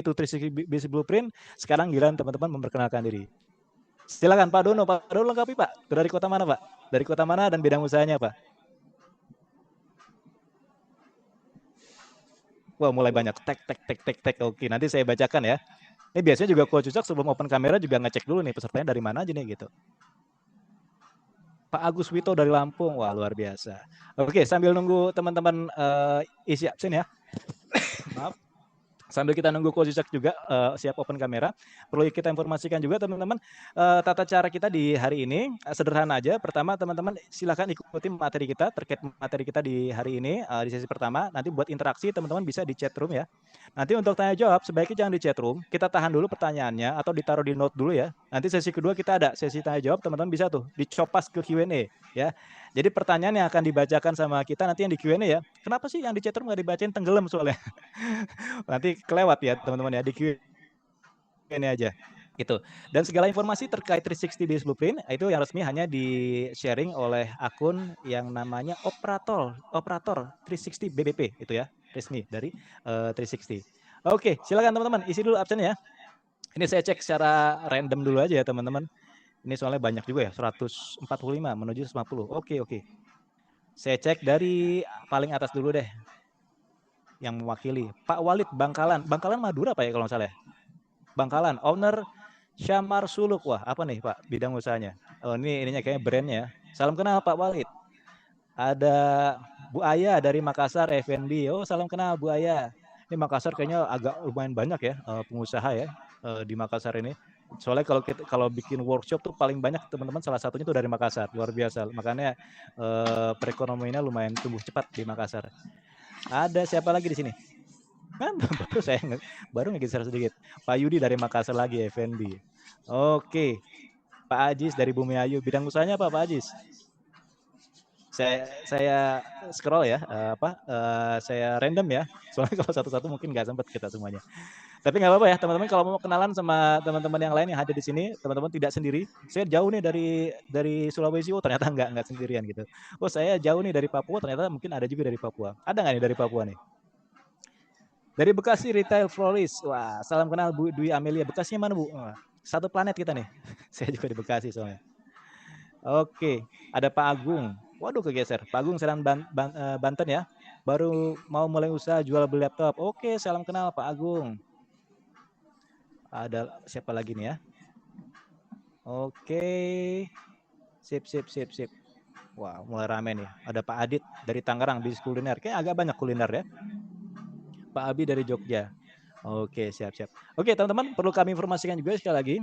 itu 360 Business Blueprint. Sekarang giliran teman-teman memperkenalkan diri. Silakan Pak Dono. Pak Dono lengkapi Pak. Dari kota mana Pak? Dari kota mana dan bidang usahanya Pak? Wah mulai banyak. Tek. Oke, nanti saya bacakan ya. Ini biasanya juga Coach Ucak sebelum open kamera juga ngecek dulu nih pesertanya dari mana aja nih gitu. Pak Agus Wito dari Lampung. Wah luar biasa. Oke, sambil nunggu teman-teman isi absen ya. Maaf. Sambil kita nunggu Coach Ucak juga siap open kamera, perlu kita informasikan juga teman-teman, tata cara kita di hari ini sederhana aja. Pertama teman-teman silakan ikuti materi kita terkait materi kita di hari ini di sesi pertama. Nanti buat interaksi teman-teman bisa di chat room ya. Nanti untuk tanya jawab sebaiknya jangan di chat room, kita tahan dulu pertanyaannya atau ditaruh di note dulu ya. Nanti sesi kedua kita ada sesi tanya jawab, teman-teman bisa tuh dicopas ke Q&A ya. Jadi pertanyaan yang akan dibacakan sama kita nanti yang di Q&A ya. Kenapa sih yang di chat room nggak dibacain, tenggelam soalnya. Nanti kelewat ya teman-teman ya, di Q&A aja gitu. Dan segala informasi terkait 360 Business Blueprint itu yang resmi hanya di sharing oleh akun yang namanya operator 360 BBP itu ya, resmi dari 360. Oke, silakan teman-teman isi dulu absennya ya. Ini saya cek secara random dulu aja ya teman-teman. Ini soalnya banyak juga ya, 145 menuju 150. Oke. Saya cek dari paling atas dulu deh. Yang mewakili Pak Walid Bangkalan Madura Pak ya kalau nggak salah ya. Bangkalan, owner Syamar Suluk. Wah apa nih Pak bidang usahanya? Oh ini ininya kayaknya brandnya. Salam kenal Pak Walid. Ada Bu Aya dari Makassar F&B. Oh salam kenal Bu Aya. Ini Makassar kayaknya agak lumayan banyak ya pengusaha ya di Makassar ini. Soalnya kalau bikin workshop tuh paling banyak teman-teman salah satunya tuh dari Makassar, luar biasa. Makanya perekonomiannya lumayan tumbuh cepat di Makassar. Ada siapa lagi di sini? Kan baru ngegeser sedikit. Pak Yudi dari Makassar lagi FNB. Oke. Pak Ajis dari Bumi Ayu. Bidang usahanya apa Pak Ajis? Saya scroll ya, saya random ya. Soalnya kalau satu-satu mungkin nggak sempat kita semuanya. Tapi nggak apa-apa ya teman-teman, kalau mau kenalan sama teman-teman yang lain yang hadir di sini, teman-teman tidak sendiri. Saya jauh nih dari Sulawesi, oh ternyata nggak sendirian gitu. Oh saya jauh nih dari Papua, ternyata mungkin ada juga dari Papua. Ada nggak nih dari Papua nih? Dari Bekasi Retail Florist. Wah, salam kenal Bu Dwi Amelia. Bekasinya mana Bu? Wah, satu planet kita nih. Saya juga di Bekasi soalnya. Oke, ada Pak Agung. Waduh kegeser. Pak Agung Serang Banten ya. Baru mau mulai usaha jual beli laptop. Oke, salam kenal Pak Agung. Ada siapa lagi nih ya? Oke. Sip. Wah, mulai rame nih. Ada Pak Adit dari Tangerang, bisnis kuliner. Kayak agak banyak kuliner ya. Pak Abi dari Jogja. Oke, siap. Oke, teman-teman, perlu kami informasikan juga sekali lagi,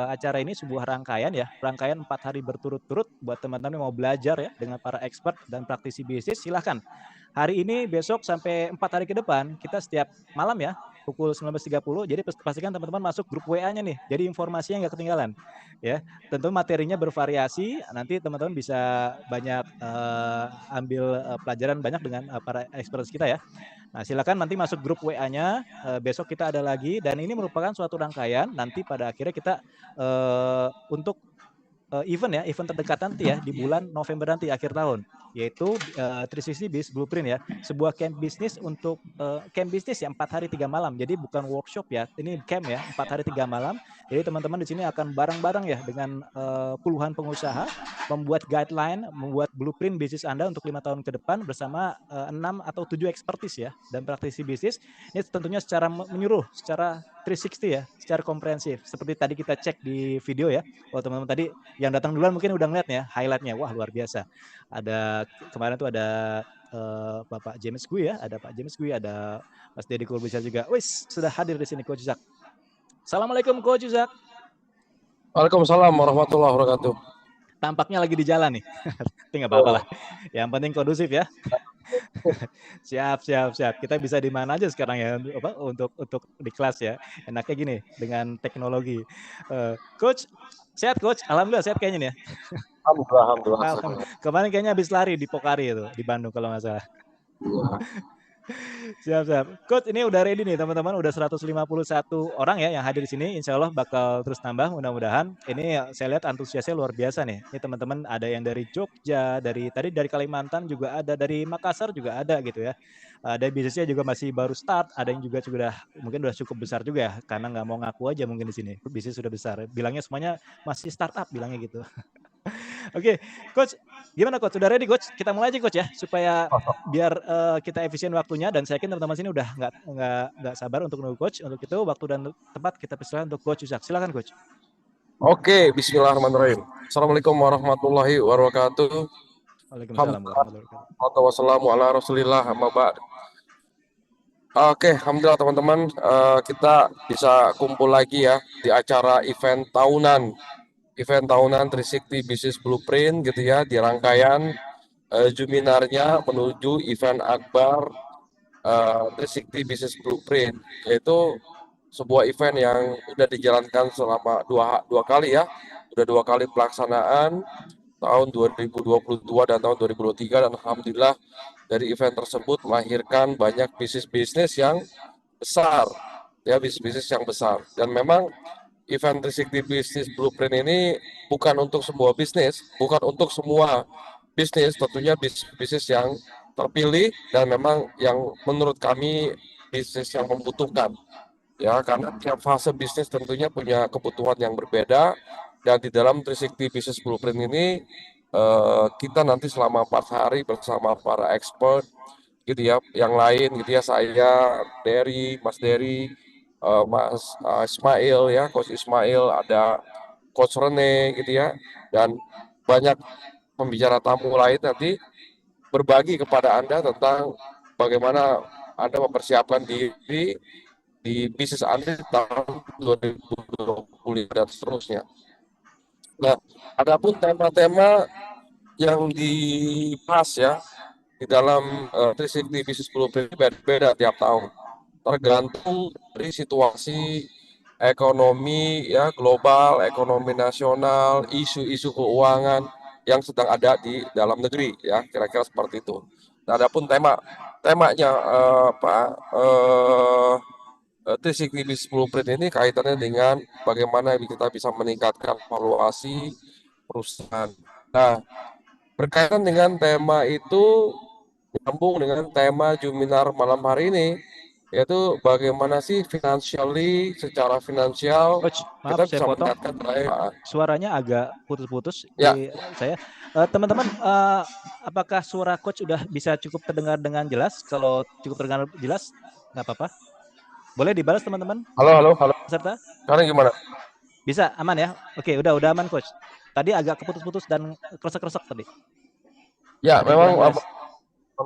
acara ini sebuah rangkaian ya, rangkaian 4 hari berturut-turut buat teman-teman yang mau belajar ya dengan para expert dan praktisi bisnis. Silahkan. Hari ini, besok sampai 4 hari ke depan, kita setiap malam ya, pukul 19.30. Jadi pastikan teman-teman masuk grup WA-nya nih. Jadi informasinya nggak ketinggalan. Ya, tentu materinya bervariasi. Nanti teman-teman bisa banyak ambil pelajaran banyak dengan para expert kita ya. Nah, silakan nanti masuk grup WA-nya. Besok kita ada lagi dan ini merupakan suatu rangkaian. Nanti pada akhirnya kita untuk event terdekat nanti ya di bulan November nanti akhir tahun, yaitu 360 Business Blueprint ya, sebuah camp bisnis untuk camp bisnis ya 4 hari 3 malam. Jadi bukan workshop ya, ini camp ya 4 hari 3 malam. Jadi teman-teman di sini akan bareng-bareng ya dengan puluhan pengusaha membuat guideline, membuat blueprint bisnis Anda untuk 5 tahun ke depan bersama 6 atau 7 expertise ya dan praktisi bisnis. Ini tentunya secara menyeluruh, secara 360 ya, secara komprehensif. Seperti tadi kita cek di video ya. Kalau teman-teman tadi yang datang duluan mungkin udah ngeliat ya highlightnya, wah luar biasa. Ada kemarin tuh ada Bapak James Gui ya, ada Pak James Gui, ada Mas Deddy Kolbisar juga. Wis sudah hadir di sini Coach Zak. Assalamualaikum Coach Zak. Waalaikumsalam warahmatullahi wabarakatuh. Tampaknya lagi di jalan nih. Tapi nggak apa-apa lah. Yang penting kondusif ya. Siap. Kita bisa di mana aja sekarang ya untuk di kelas ya. Enaknya gini dengan teknologi. Coach, sehat Coach? Alhamdulillah sehat kayaknya nih ya. Alhamdulillah. Kemarin kayaknya habis lari di Pokari itu di Bandung kalau nggak salah. Siap. Coach, ini udah ready nih teman-teman, udah 151 orang ya yang hadir di sini. Insya Allah bakal terus tambah mudah-mudahan. Ini saya lihat antusiasnya luar biasa nih. Ini teman-teman ada yang dari Jogja, dari Kalimantan juga ada, dari Makassar juga ada gitu ya. Ada bisnisnya juga masih baru start, ada yang juga sudah mungkin udah cukup besar juga ya, karena nggak mau ngaku aja mungkin di sini. Bisnis sudah besar. Bilangnya semuanya masih startup bilangnya gitu. Oke, Coach, gimana Coach? Sudah ready Coach? Kita mulai aja Coach ya, supaya biar kita efisien waktunya dan saya yakin teman-teman sini udah nggak sabar untuk nunggu Coach. Untuk itu waktu dan tempat kita persilakan untuk Coach Yusak. Silakan Coach. Oke, Bismillahirrahmanirrahim. Assalamualaikum warahmatullahi wabarakatuh. Waalaikumsalam warahmatullahi wabarakatuh. Wassalamu ala rasulillah amma ba'd. Oke, alhamdulillah teman-teman, kita bisa kumpul lagi ya di acara event tahunan 360 Business Blueprint gitu ya, di rangkaian Juminarnya menuju event akbar 360 Business Blueprint, yaitu sebuah event yang sudah dijalankan selama dua kali ya, sudah 2 kali pelaksanaan tahun 2022 dan tahun 2023, dan alhamdulillah dari event tersebut melahirkan banyak bisnis-bisnis yang besar ya, bisnis-bisnis yang besar. Dan memang event 360 Business Blueprint ini bukan untuk semua bisnis, bukan untuk semua bisnis, tentunya bisnis yang terpilih dan memang yang menurut kami bisnis yang membutuhkan ya, karena tiap fase bisnis tentunya punya kebutuhan yang berbeda. Dan di dalam 360 Business Blueprint ini kita nanti selama 4 hari bersama para expert gitu ya, yang lain gitu ya, saya Mas Dery, Mas Ismail ya, Coach Ismail, ada Coach Rene gitu ya, dan banyak pembicara tamu lain nanti berbagi kepada Anda tentang bagaimana Anda mempersiapkan diri di bisnis Anda di tahun 2020 dan seterusnya. Nah, adapun tema-tema yang dibahas ya di dalam 360 Business Blueprint beda-beda tiap tahun, tergantung dari situasi ekonomi ya, global, ekonomi nasional, isu-isu keuangan yang sedang ada di dalam negeri ya, kira-kira seperti itu. Nah, adapun temanya 360 Business Blueprint ini kaitannya dengan bagaimana kita bisa meningkatkan valuasi perusahaan. Nah, berkaitan dengan tema itu nyambung dengan tema Juminar malam hari ini, yaitu bagaimana sih secara finansial Coach, maaf kita saya bisa potong. meningkatkan nilai. Suaranya agak putus-putus Ya, di saya. Teman-teman, apakah suara Coach udah bisa cukup terdengar dengan jelas? Kalau cukup terdengar jelas, nggak apa-apa. Boleh dibalas teman-teman halo. peserta? Sekarang gimana? Bisa aman ya? Oke, udah aman Coach. Tadi agak keputus-putus dan kresek-kresek tadi. Ya, Ada yang kurang memang jelas.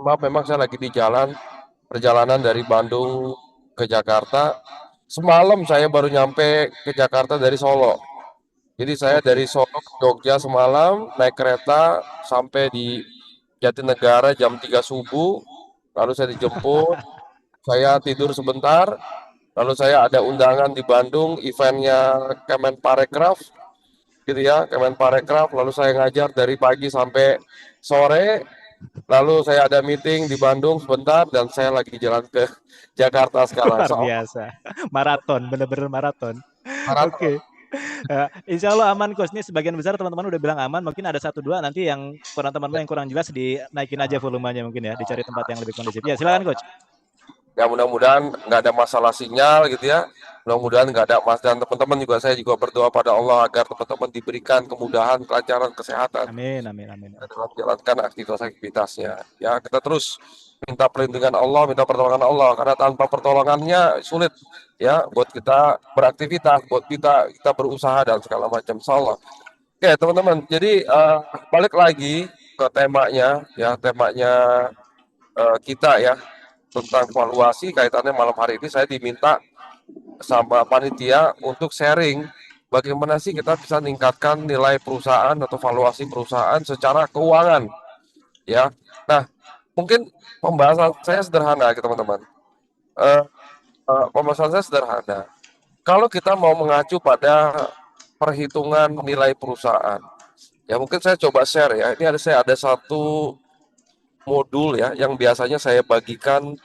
maaf, memang saya lagi di jalan perjalanan dari Bandung ke Jakarta. Semalam saya baru nyampe ke Jakarta dari Solo. Jadi saya Oke. dari Solo ke Jogja semalam naik kereta sampai di Jatinegara jam 3 subuh. Lalu saya dijemput, saya tidur sebentar. Lalu saya ada undangan di Bandung, eventnya Kemenparekraf, gitu ya, Kemenparekraf. Lalu saya ngajar dari pagi sampai sore. Lalu saya ada meeting di Bandung sebentar dan saya lagi jalan ke Jakarta sekarang. Luar biasa. Maraton, bener-bener maraton. Maraton. Oke. Insya Allah aman Coach. Ini sebagian besar teman-teman udah bilang aman. Mungkin ada satu dua nanti yang kurang teman-teman yang kurang jelas dinaikin aja volumenya mungkin ya. Dicari tempat yang lebih kondusif. Ya silakan Coach. Ya, mudah-mudahan nggak ada masalah sinyal gitu ya. Mudah-mudahan nggak ada dan teman-teman juga, saya juga berdoa pada Allah agar teman-teman diberikan kemudahan, kelancaran, kesehatan Amin, amin, amin. dalam menjalankan aktivitasnya. Ya, kita terus minta perlindungan Allah, minta pertolongan Allah, karena tanpa pertolongannya sulit ya buat kita beraktivitas, buat kita berusaha dan segala macam. Insyaallah. Oke, teman-teman. Jadi balik lagi ke temanya ya, kita ya tentang valuasi. Kaitannya malam hari ini saya diminta sama panitia untuk sharing bagaimana sih kita bisa meningkatkan nilai perusahaan atau valuasi perusahaan secara keuangan ya. Nah, mungkin pembahasan saya sederhana ya teman-teman. Eh, Pembahasan saya sederhana. Kalau kita mau mengacu pada perhitungan nilai perusahaan, ya mungkin saya coba share ya. Ini saya ada satu modul ya yang biasanya saya bagikan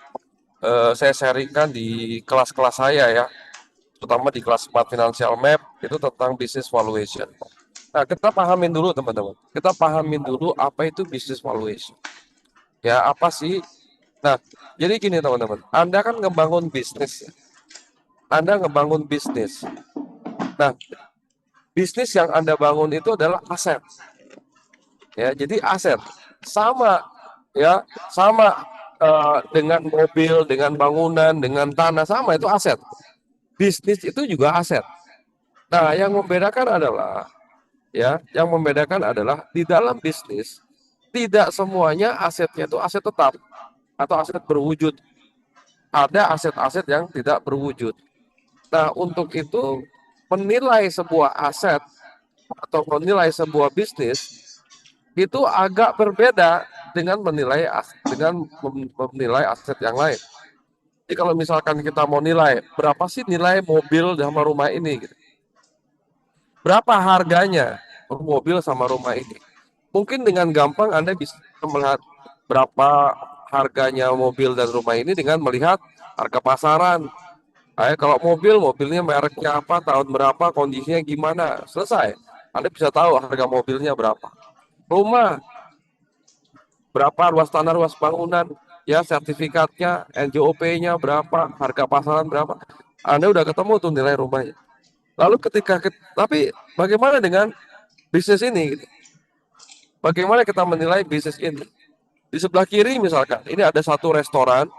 saya sharingkan di kelas-kelas saya ya, terutama di kelas 4 Financial Map itu tentang business valuation. Nah, kita pahamin dulu teman-teman. Kita pahamin dulu apa itu business valuation. Ya, apa sih? Nah, jadi gini teman-teman. Anda kan ngebangun bisnis. Ya. Anda ngebangun bisnis. Nah, bisnis yang Anda bangun itu adalah aset. Ya, jadi aset. Sama ya, sama dengan mobil, dengan bangunan, dengan tanah sama itu aset. Bisnis itu juga aset. Nah, yang membedakan adalah yang membedakan adalah di dalam bisnis tidak semuanya asetnya itu aset tetap atau aset berwujud. Ada aset-aset yang tidak berwujud. Nah, untuk itu menilai sebuah aset atau menilai sebuah bisnis itu agak berbeda dengan menilai aset yang lain. Jadi kalau misalkan kita mau nilai berapa sih nilai mobil sama rumah ini, gitu. Berapa harganya mobil sama rumah ini? Mungkin dengan gampang Anda bisa melihat berapa harganya mobil dan rumah ini dengan melihat harga pasaran. Kalau mobilnya mereknya apa, tahun berapa, kondisinya gimana, selesai. Anda bisa tahu harga mobilnya berapa. Rumah, berapa luas tanah, luas bangunan, ya sertifikatnya, NJOP-nya berapa, harga pasaran berapa. Anda udah ketemu tuh nilai rumahnya. Lalu tapi bagaimana dengan bisnis ini? Gitu? Bagaimana kita menilai bisnis ini? Di sebelah kiri misalkan, ini ada satu restoran,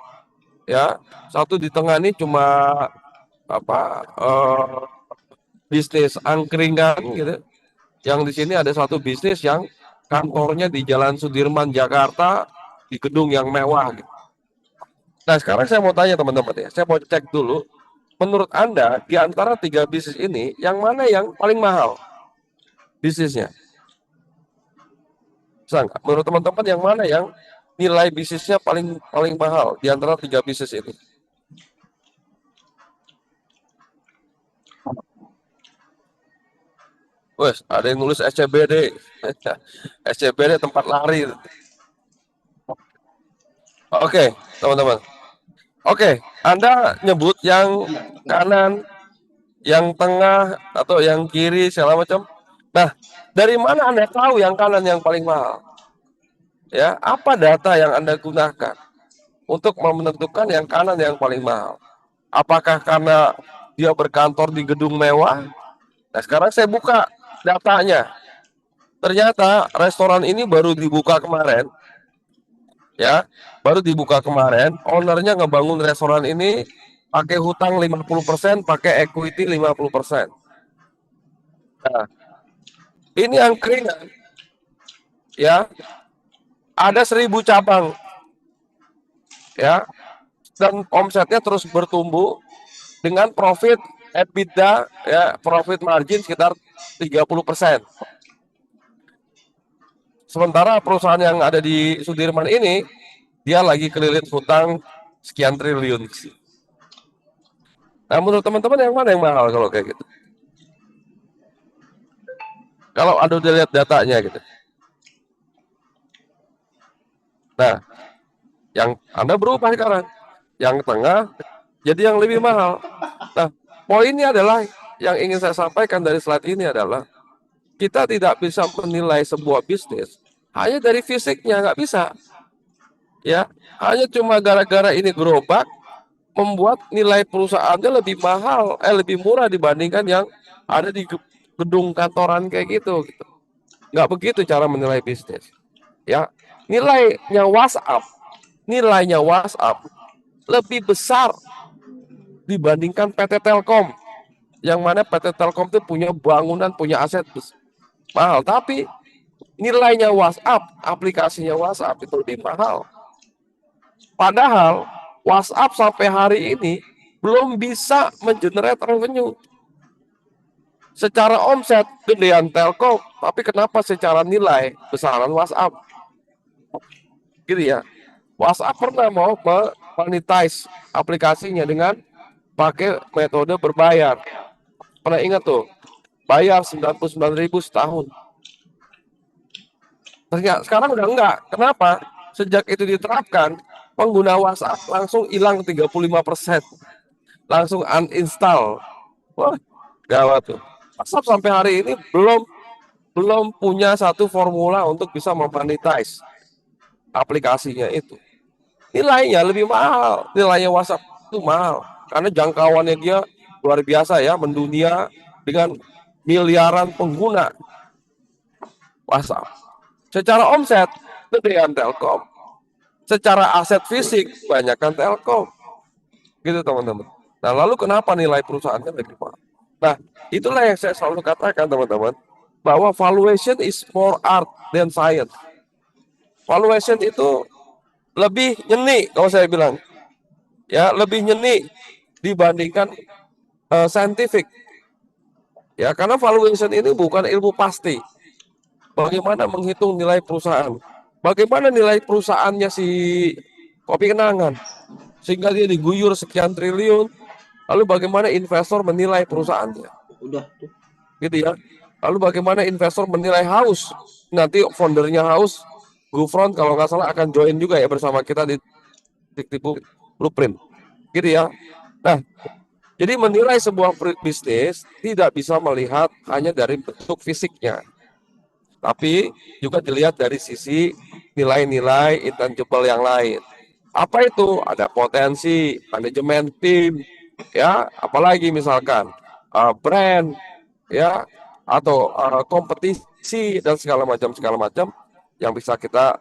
ya, satu di tengah ini cuma apa bisnis angkringan gitu. Yang di sini ada satu bisnis yang kantornya di Jalan Sudirman Jakarta di gedung yang mewah. Gitu. Nah sekarang saya mau tanya teman-teman ya, saya mau cek dulu. Menurut Anda di antara tiga bisnis ini, yang mana yang paling mahal bisnisnya? Menurut teman-teman yang mana yang nilai bisnisnya paling paling mahal di antara tiga bisnis ini? Wes, ada yang nulis SCBD. SCBD tempat lari. Oke, teman-teman. Oke, Anda nyebut yang kanan, yang tengah, atau yang kiri, segala macam. Nah, dari mana Anda tahu yang kanan yang paling mahal? Ya, apa data yang Anda gunakan untuk menentukan yang kanan yang paling mahal? Apakah karena dia berkantor di gedung mewah? Nah, sekarang saya buka datanya. Ternyata restoran ini baru dibuka kemarin, ya, baru dibuka kemarin. Ownernya ngebangun restoran ini pakai hutang 50%, pakai equity 50%. Nah, ini angkringan, ya, ada 1.000 cabang, ya, dan omsetnya terus bertumbuh dengan profit EBITDA, ya, profit margin sekitar 30%. Sementara perusahaan yang ada di Sudirman ini, dia lagi kelilit hutang sekian triliun. Nah, menurut teman-teman yang mana yang mahal kalau kayak gitu? Kalau ada udah lihat datanya gitu. Nah, yang Anda berubah sekarang. Yang tengah jadi yang lebih mahal. Nah, poinnya adalah yang ingin saya sampaikan dari slide ini adalah kita tidak bisa menilai sebuah bisnis hanya dari fisiknya, nggak bisa. Ya, hanya cuma gara-gara ini gerobak membuat nilai perusahaannya lebih mahal, lebih murah dibandingkan yang ada di gedung kantoran kayak gitu. Nggak begitu cara menilai bisnis. Ya, nilainya WhatsApp lebih besar dibandingkan PT Telkom. Yang mana PT Telkom itu punya bangunan, punya aset mahal, tapi nilainya WhatsApp, aplikasinya WhatsApp itu lebih mahal. Padahal WhatsApp sampai hari ini belum bisa mengenerate revenue. Secara omset gedean Telkom, tapi kenapa secara nilai besaran WhatsApp? Gitu ya. WhatsApp pernah mau monetize aplikasinya dengan pakai metode berbayar. Pernah ingat tuh, bayar 99.000 setahun. Ternyata sekarang udah enggak. Kenapa? Sejak itu diterapkan, pengguna WhatsApp langsung hilang 35%, langsung uninstall. Wah, gawat tuh. WhatsApp sampai hari ini belum punya satu formula untuk bisa memonetize aplikasinya itu. Nilainya lebih mahal, nilainya WhatsApp itu mahal karena jangkauannya dia luar biasa ya, mendunia dengan miliaran pengguna WhatsApp. Secara omset gedean Telkom, secara aset fisik banyakkan Telkom, gitu teman-teman. Nah, lalu kenapa nilai perusahaannya lebih mahal? Nah, itulah yang saya selalu katakan teman-teman, bahwa valuation is more art than science. Valuation itu lebih nyeni kalau saya bilang, ya lebih nyeni dibandingkan scientific. Ya, karena valuation ini bukan ilmu pasti. Bagaimana menghitung nilai perusahaan? Bagaimana nilai perusahaannya si Kopi Kenangan sehingga dia diguyur sekian triliun? Lalu bagaimana investor menilai perusahaannya? Udah tuh. Gitu ya. Lalu bagaimana investor menilai Haus? Nanti foundernya Haus, Gufron kalau nggak salah akan join juga ya bersama kita di Tipu Blueprint. Gitu ya. Nah, jadi menilai sebuah bisnis tidak bisa melihat hanya dari bentuk fisiknya, tapi juga dilihat dari sisi nilai-nilai intangible yang lain. Apa itu? Ada potensi, manajemen tim, ya, apalagi misalkan brand, ya, atau kompetisi dan segala macam yang bisa kita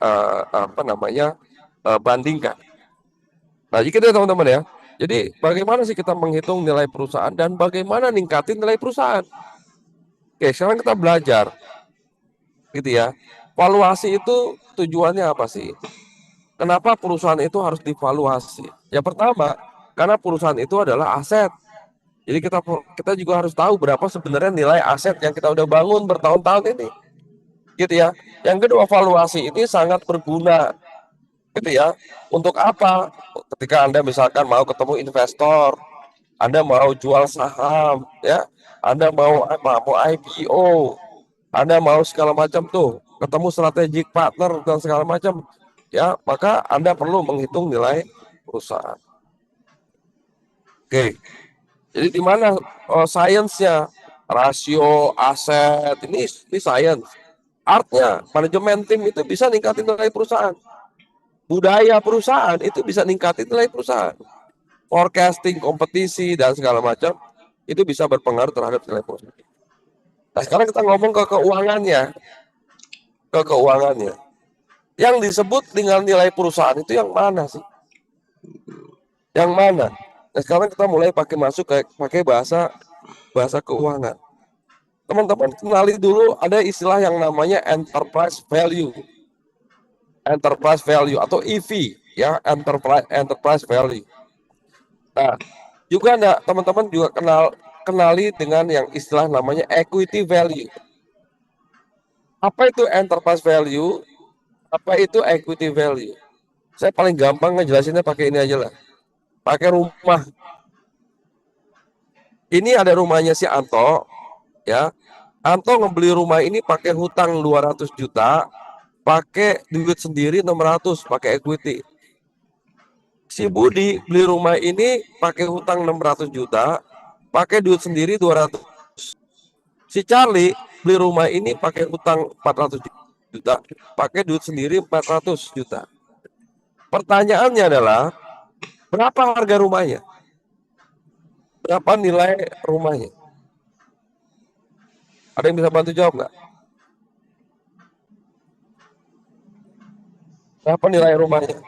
bandingkan. Nah, jadi itu teman-teman ya. Jadi bagaimana sih kita menghitung nilai perusahaan dan bagaimana ningkatin nilai perusahaan? Oke, sekarang kita belajar, gitu ya. Valuasi itu tujuannya apa sih? Kenapa perusahaan itu harus divaluasi? Yang pertama, karena perusahaan itu adalah aset. Jadi kita juga harus tahu berapa sebenarnya nilai aset yang kita udah bangun bertahun-tahun ini, gitu ya. Yang kedua, valuasi ini sangat berguna, gitu ya. Untuk apa? Ketika Anda misalkan mau ketemu investor, Anda mau jual saham, ya, Anda mau IPO, Anda mau segala macam tuh, ketemu strategic partner dan segala macam, ya, maka Anda perlu menghitung nilai perusahaan. Oke, jadi di mana sainsnya, rasio aset ini sains. Artnya manajemen tim itu bisa ningkatin nilai perusahaan. Budaya perusahaan itu bisa ningkatin nilai perusahaan. Forecasting, kompetisi dan segala macam itu bisa berpengaruh terhadap nilai perusahaan. Nah, sekarang kita ngomong ke keuangannya. Ke keuangannya. Yang disebut dengan nilai perusahaan itu yang mana sih? Yang mana? Nah, sekarang kita mulai pakai bahasa keuangan. Teman-teman kenali dulu ada istilah yang namanya enterprise value. Enterprise value atau EV, ya, enterprise value. Nah, juga teman-teman juga kenali dengan yang istilah namanya equity value. Apa itu enterprise value? Apa itu equity value? Saya paling gampang ngejelasinnya pakai ini aja lah. Pakai rumah. Ini ada rumahnya si Anto, ya. Anto ngebeli rumah ini pakai hutang 200 juta, pakai duit sendiri 600, pakai equity. Si Budi beli rumah ini pakai hutang 600 juta, pakai duit sendiri 200. Si Charlie beli rumah ini pakai hutang 400 juta, pakai duit sendiri 400 juta. Pertanyaannya adalah, berapa harga rumahnya? Berapa nilai rumahnya? Ada yang bisa bantu jawab nggak? Berapa nilai rumahnya?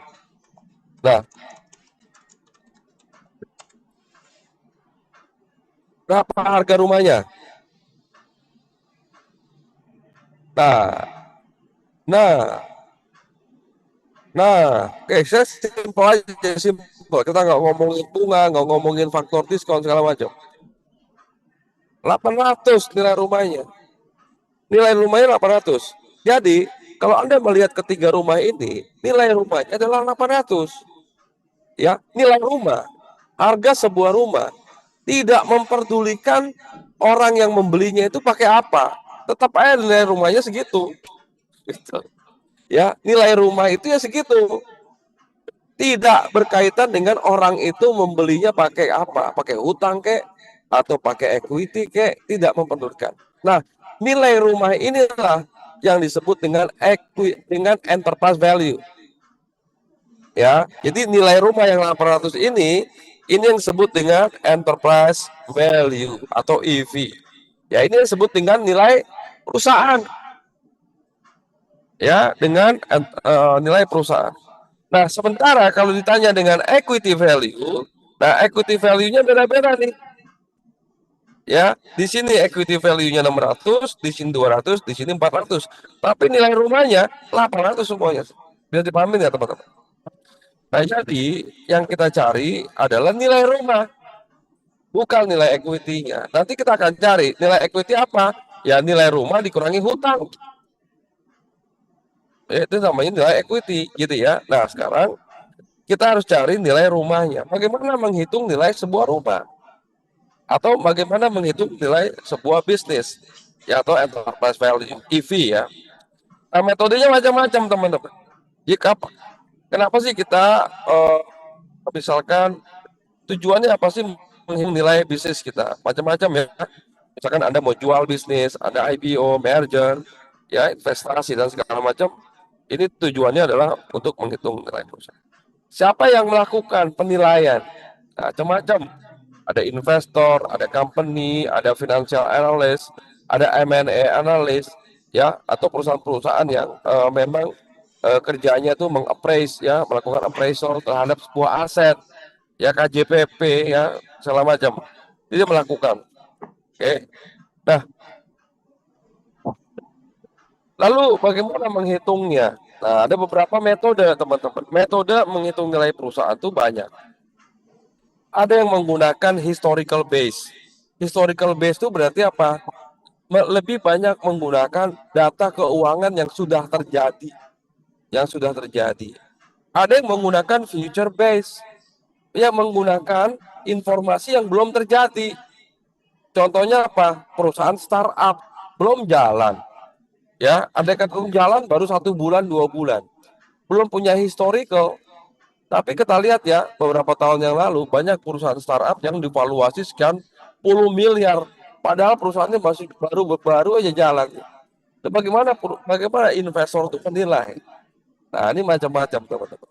Nah, berapa harga rumahnya? Oke, saya simpel aja, simpel. Kita nggak ngomongin bunga, nggak ngomongin faktor diskon segala macam. 800 nilai rumahnya. Nilai rumahnya 800. Jadi, kalau Anda melihat ketiga rumah ini, nilai rumahnya adalah 800. Ya, nilai rumah, harga sebuah rumah tidak memperdulikan orang yang membelinya itu pakai apa. Tetap aja nilai rumahnya segitu. Gitu. Ya, nilai rumah itu ya segitu. Tidak berkaitan dengan orang itu membelinya pakai apa, pakai hutang kek, atau pakai equity kek, tidak memperdulikan. Nah, nilai rumah inilah yang disebut dengan dengan enterprise value. Ya, jadi nilai rumah yang 800 ini yang disebut dengan enterprise value atau EV. Ya, ini disebut dengan nilai perusahaan. Ya, dengan nilai perusahaan. Nah, sementara kalau ditanya dengan equity value, nah equity value-nya beda-beda nih. Ya, di sini equity value-nya 600, di sini 200, di sini 400. Tapi nilai rumahnya 800 semuanya. Bisa dipahami ya, teman-teman? Nah, jadi yang kita cari adalah nilai rumah, bukan nilai equity-nya. Nanti kita akan cari nilai equity apa? Ya, nilai rumah dikurangi hutang. Itu namanya nilai equity, gitu ya. Nah, sekarang kita harus cari nilai rumahnya. Bagaimana menghitung nilai sebuah rumah? Atau bagaimana menghitung nilai sebuah bisnis? Ya, atau enterprise value, EV ya. Nah, metodenya macam-macam, teman-teman. Jika kenapa sih kita misalkan tujuannya apa sih menghitung nilai bisnis kita? Macam-macam ya. Misalkan Anda mau jual bisnis, ada IPO, merger, ya investasi dan segala macam. Ini tujuannya adalah untuk menghitung nilai perusahaan. Siapa yang melakukan penilaian? Nah, macam-macam. Ada investor, ada company, ada financial analyst, ada M&A analyst, ya, atau perusahaan-perusahaan yang memang kerjanya itu mengappraise, ya, melakukan appraisal terhadap sebuah aset, ya, KJPP, ya, segala macam. Dia melakukan. Oke. Nah, lalu bagaimana menghitungnya? Nah, ada beberapa metode, teman-teman. Metode menghitung nilai perusahaan itu banyak. Ada yang menggunakan historical base. Historical base itu berarti apa? Lebih banyak menggunakan data keuangan yang sudah terjadi. Ada yang menggunakan future base. Yang menggunakan informasi yang belum terjadi. Contohnya apa? Perusahaan startup belum jalan. Ya, ada yang jalan baru 1 bulan, 2 bulan. Belum punya historical. Tapi kita lihat ya, beberapa tahun yang lalu banyak perusahaan startup yang divaluasi sekian puluh miliar. Padahal perusahaannya masih baru aja jalan. Nah, bagaimana investor itu menilai? Nah, ini macam-macam, teman-teman.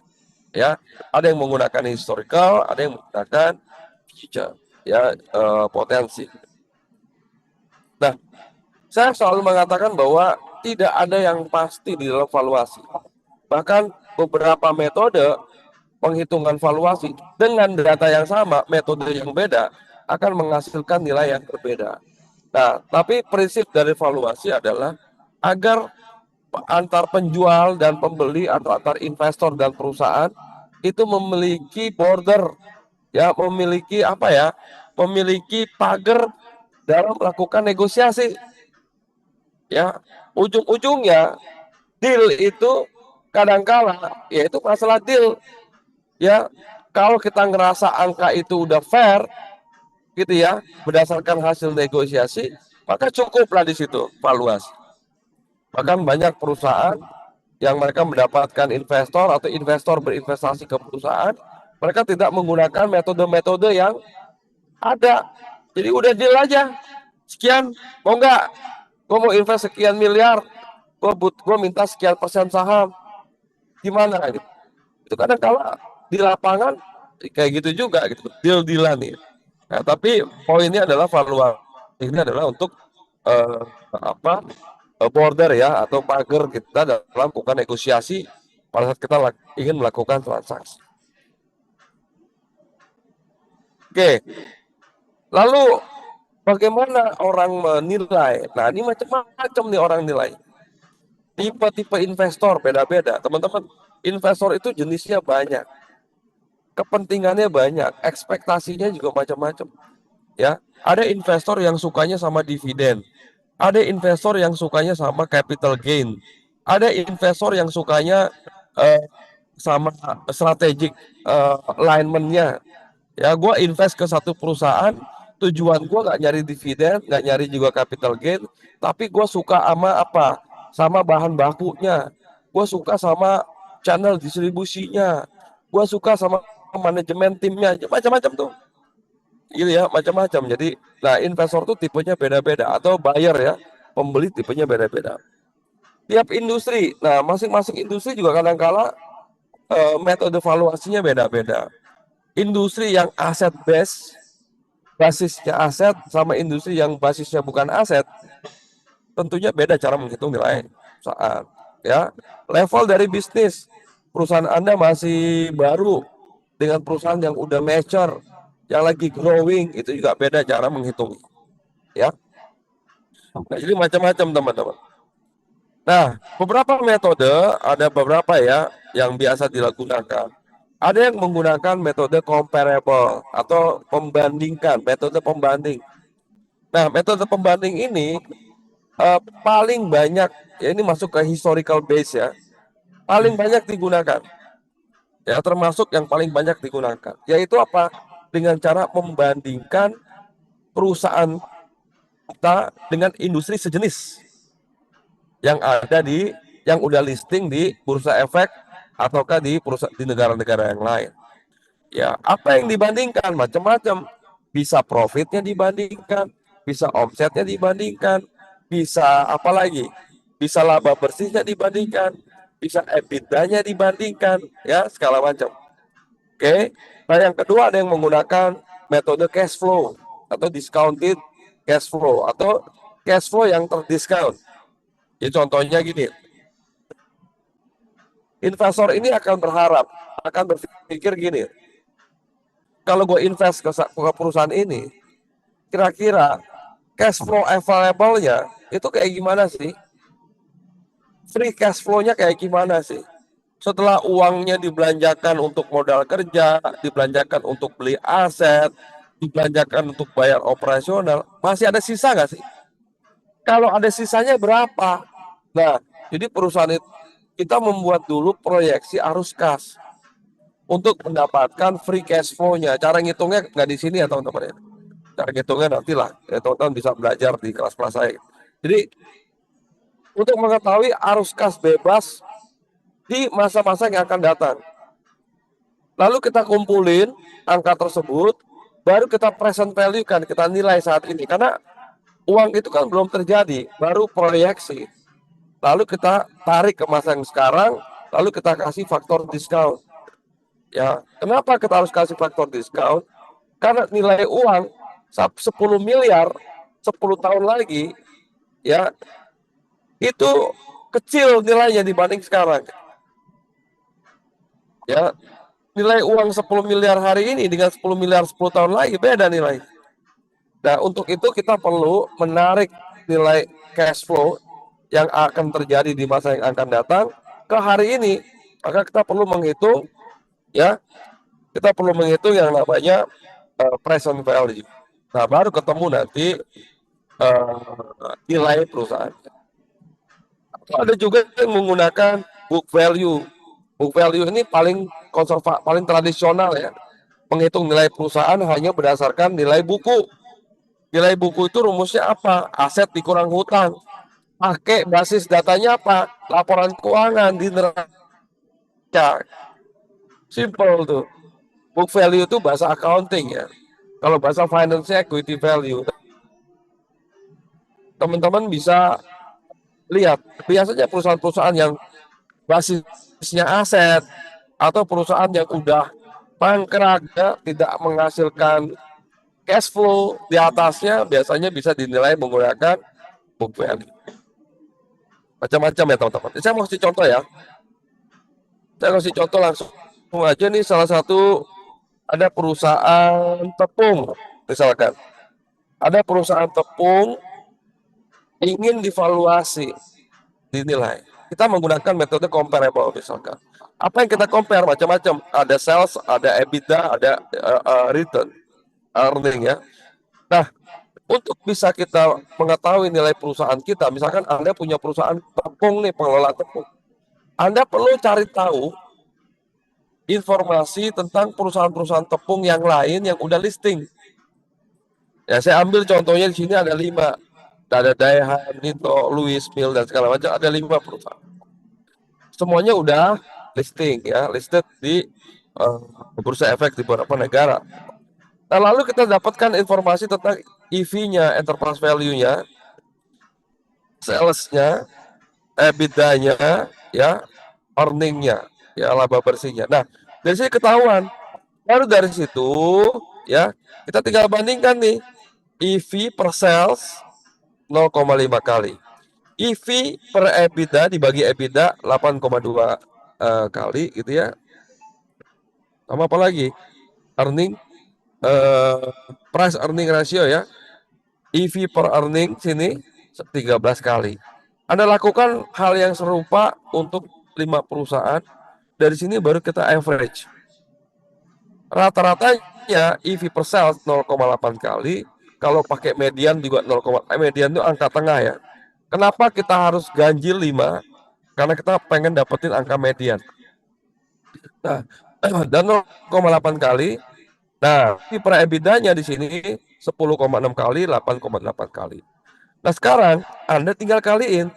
Ya, ada yang menggunakan historical, ada yang menggunakan future, ya, potensi. Nah, saya selalu mengatakan bahwa tidak ada yang pasti di dalam valuasi. Bahkan beberapa metode penghitungan valuasi dengan data yang sama, metode yang beda akan menghasilkan nilai yang berbeda. Nah, tapi prinsip dari valuasi adalah agar antar penjual dan pembeli atau antar investor dan perusahaan itu memiliki border, ya, memiliki apa ya, memiliki pagar dalam melakukan negosiasi. Ya, ujung-ujungnya deal itu kadangkala yaitu masalah deal. Ya, kalau kita ngerasa angka itu udah fair, gitu ya, berdasarkan hasil negosiasi, maka cukuplah di situ valuasi. Bahkan banyak perusahaan yang mereka mendapatkan investor atau investor berinvestasi ke perusahaan, mereka tidak menggunakan metode-metode yang ada. Jadi udah deal aja, sekian, mau nggak? Gue mau invest sekian miliar, gue minta sekian persen saham, gimana gitu? Itu kadang-kala di lapangan kayak gitu juga gitu, deal-dealan nih. Nah, tapi poinnya adalah valuasi ini adalah untuk border ya atau pagar kita dalam melakukan negosiasi pada saat kita ingin melakukan transaksi. Oke, lalu bagaimana orang menilai? Nah, ini macam-macam nih orang nilai. Tipe-tipe investor beda-beda, teman-teman. Investor itu jenisnya banyak, kepentingannya banyak, ekspektasinya juga macam-macam. Ya, ada investor yang sukanya sama dividen, ada investor yang sukanya sama capital gain, ada investor yang sukanya sama strategic alignment-nya. Ya, gue invest ke satu perusahaan, tujuan gue nggak nyari dividen, nggak nyari juga capital gain, tapi gue suka sama apa? Sama bahan bakunya, gue suka sama channel distribusinya, Gua suka sama manajemen timnya, macam-macam tuh. Gitu ya, macam-macam. Jadi, nah investor tuh tipenya beda-beda atau buyer ya, pembeli tipenya beda-beda. Tiap industri, nah masing-masing industri juga kadang-kala metode valuasinya beda-beda. Industri yang aset base, basisnya aset sama industri yang basisnya bukan aset, tentunya beda cara menghitung nilai perusahaan. Ya, level dari bisnis perusahaan Anda masih baru dengan perusahaan yang udah mature, yang lagi growing, itu juga beda cara menghitung. Ya, nah, jadi macam-macam teman-teman. Nah, beberapa metode ada beberapa ya yang biasa dilakukan. Ada yang menggunakan metode comparable atau membandingkan, metode pembanding. Nah, metode pembanding ini paling banyak, ya ini masuk ke historical base ya, paling banyak digunakan. Ya, termasuk yang paling banyak digunakan. Yaitu apa? Dengan cara membandingkan perusahaan kita dengan industri sejenis yang ada di yang udah listing di bursa efek ataukah di perusahaan di negara-negara yang lain. Ya, apa yang dibandingkan macam-macam. Bisa profitnya dibandingkan, bisa omsetnya dibandingkan, bisa apa lagi? Bisa laba bersihnya dibandingkan, bisa EBITDA-nya dibandingkan, ya segala macam. Oke. Nah, yang kedua ada yang menggunakan metode cash flow atau discounted cash flow atau cash flow yang terdiskon. Ya contohnya gini, investor ini akan berharap, akan berpikir gini, kalau gue invest ke perusahaan ini, kira-kira cash flow available-nya itu kayak gimana sih? Free cash flow-nya kayak gimana sih? Setelah uangnya dibelanjakan untuk modal kerja, dibelanjakan untuk beli aset, dibelanjakan untuk bayar operasional, masih ada sisa nggak sih? Kalau ada sisanya berapa? Nah, jadi perusahaan itu kita membuat dulu proyeksi arus kas untuk mendapatkan free cash flow-nya. Cara ngitungnya nggak di sini ya teman-teman ya. Cara ngitungnya nantilah, ya, teman-teman bisa belajar di kelas-kelas saya. Jadi untuk mengetahui arus kas bebas di masa-masa yang akan datang. Lalu kita kumpulin angka tersebut, baru kita present value kan, kita nilai saat ini. Karena uang itu kan belum terjadi, baru proyeksi. Lalu kita tarik ke masa yang sekarang, lalu kita kasih faktor diskon. Ya, kenapa kita harus kasih faktor diskon? Karena nilai uang 10 miliar 10 tahun lagi ya itu kecil nilainya dibanding sekarang. Ya, nilai uang 10 miliar hari ini dengan 10 miliar 10 tahun lagi beda nilai. Nah, untuk itu kita perlu menarik nilai cash flow yang akan terjadi di masa yang akan datang ke hari ini. Maka kita perlu menghitung ya, kita perlu menghitung yang namanya present value. Nah, baru ketemu nanti nilai perusahaan. Ada juga yang menggunakan book value. Book value ini paling paling tradisional ya. Menghitung nilai perusahaan hanya berdasarkan nilai buku. Nilai buku itu rumusnya apa? Aset dikurang hutang. Pakai basis datanya apa? Laporan keuangan di neraca. Simple tuh. Book value itu bahasa accounting ya. Kalau bahasa finance equity value. Teman-teman bisa lihat. Biasanya perusahaan-perusahaan yang basisnya aset atau perusahaan yang udah mangkrak ya, tidak menghasilkan cash flow di atasnya biasanya bisa dinilai menggunakan book value. Macam-macam ya teman-teman. Saya mau kasih contoh ya. Saya kasih contoh langsung aja nih, salah satu ada perusahaan tepung misalkan. Ada perusahaan tepung ingin divaluasi, dinilai. Kita menggunakan metode comparable misalkan. Apa yang kita compare macam-macam. Ada sales, ada EBITDA, ada return, earning ya. Nah, untuk bisa kita mengetahui nilai perusahaan kita, misalkan Anda punya perusahaan tepung nih, pengelola tepung. Anda perlu cari tahu informasi tentang perusahaan-perusahaan tepung yang lain yang udah listing. Ya, saya ambil contohnya di sini ada 5. Ada Daihan, Nito, Louis Mill dan segala macam, ada 5 perusahaan. Semuanya udah listing ya, listed di eh, bursa efek di beberapa negara. Nah, lalu kita dapatkan informasi tentang EV-nya, enterprise value-nya, sales-nya, EBITDA-nya, ya, earning-nya, ya, laba bersihnya. Nah, dari sini ketahuan. Baru dari situ, ya, kita tinggal bandingkan nih, EV per sales 0,5 kali. EV per EBITDA dibagi EBITDA 8,2 kali gitu ya. Sama apa lagi? Earning eh, price earning ratio ya. EV per earning sini 13 kali. Anda lakukan hal yang serupa untuk 5 perusahaan. Dari sini baru kita average. Rata-ratanya EV per sales 0,8 kali. Kalau pakai median juga 0, median itu angka tengah ya. Kenapa kita harus ganjil 5? Karena kita pengen dapetin angka median. Nah, dan 0,8 kali. Nah, per EBITDA-nya di sini 10,6 kali, 8,8 kali. Nah, sekarang Anda tinggal kaliin.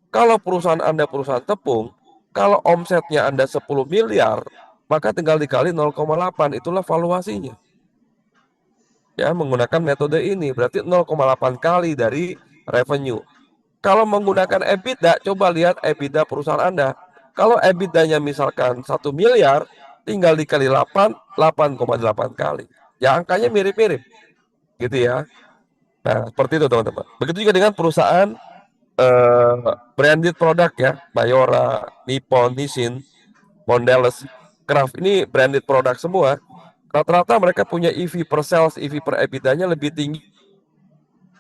Kalau perusahaan Anda perusahaan tepung, kalau omsetnya Anda 10 miliar, maka tinggal dikali 0,8, itulah valuasinya. Ya, menggunakan metode ini berarti 0,8 kali dari revenue. Kalau menggunakan EBITDA, coba lihat EBITDA perusahaan Anda. Kalau EBITDA-nya misalkan 1 miliar, tinggal dikali 8, 8,8 kali. Ya, angkanya mirip-mirip, gitu ya. Nah, seperti itu teman-teman. Begitu juga dengan perusahaan eh, branded produk ya, Mayora, Nippon, Nissin, Mondelez, Kraft. Ini branded produk semua. Rata-rata mereka punya EV per sales, EV per EBITDA-nya lebih tinggi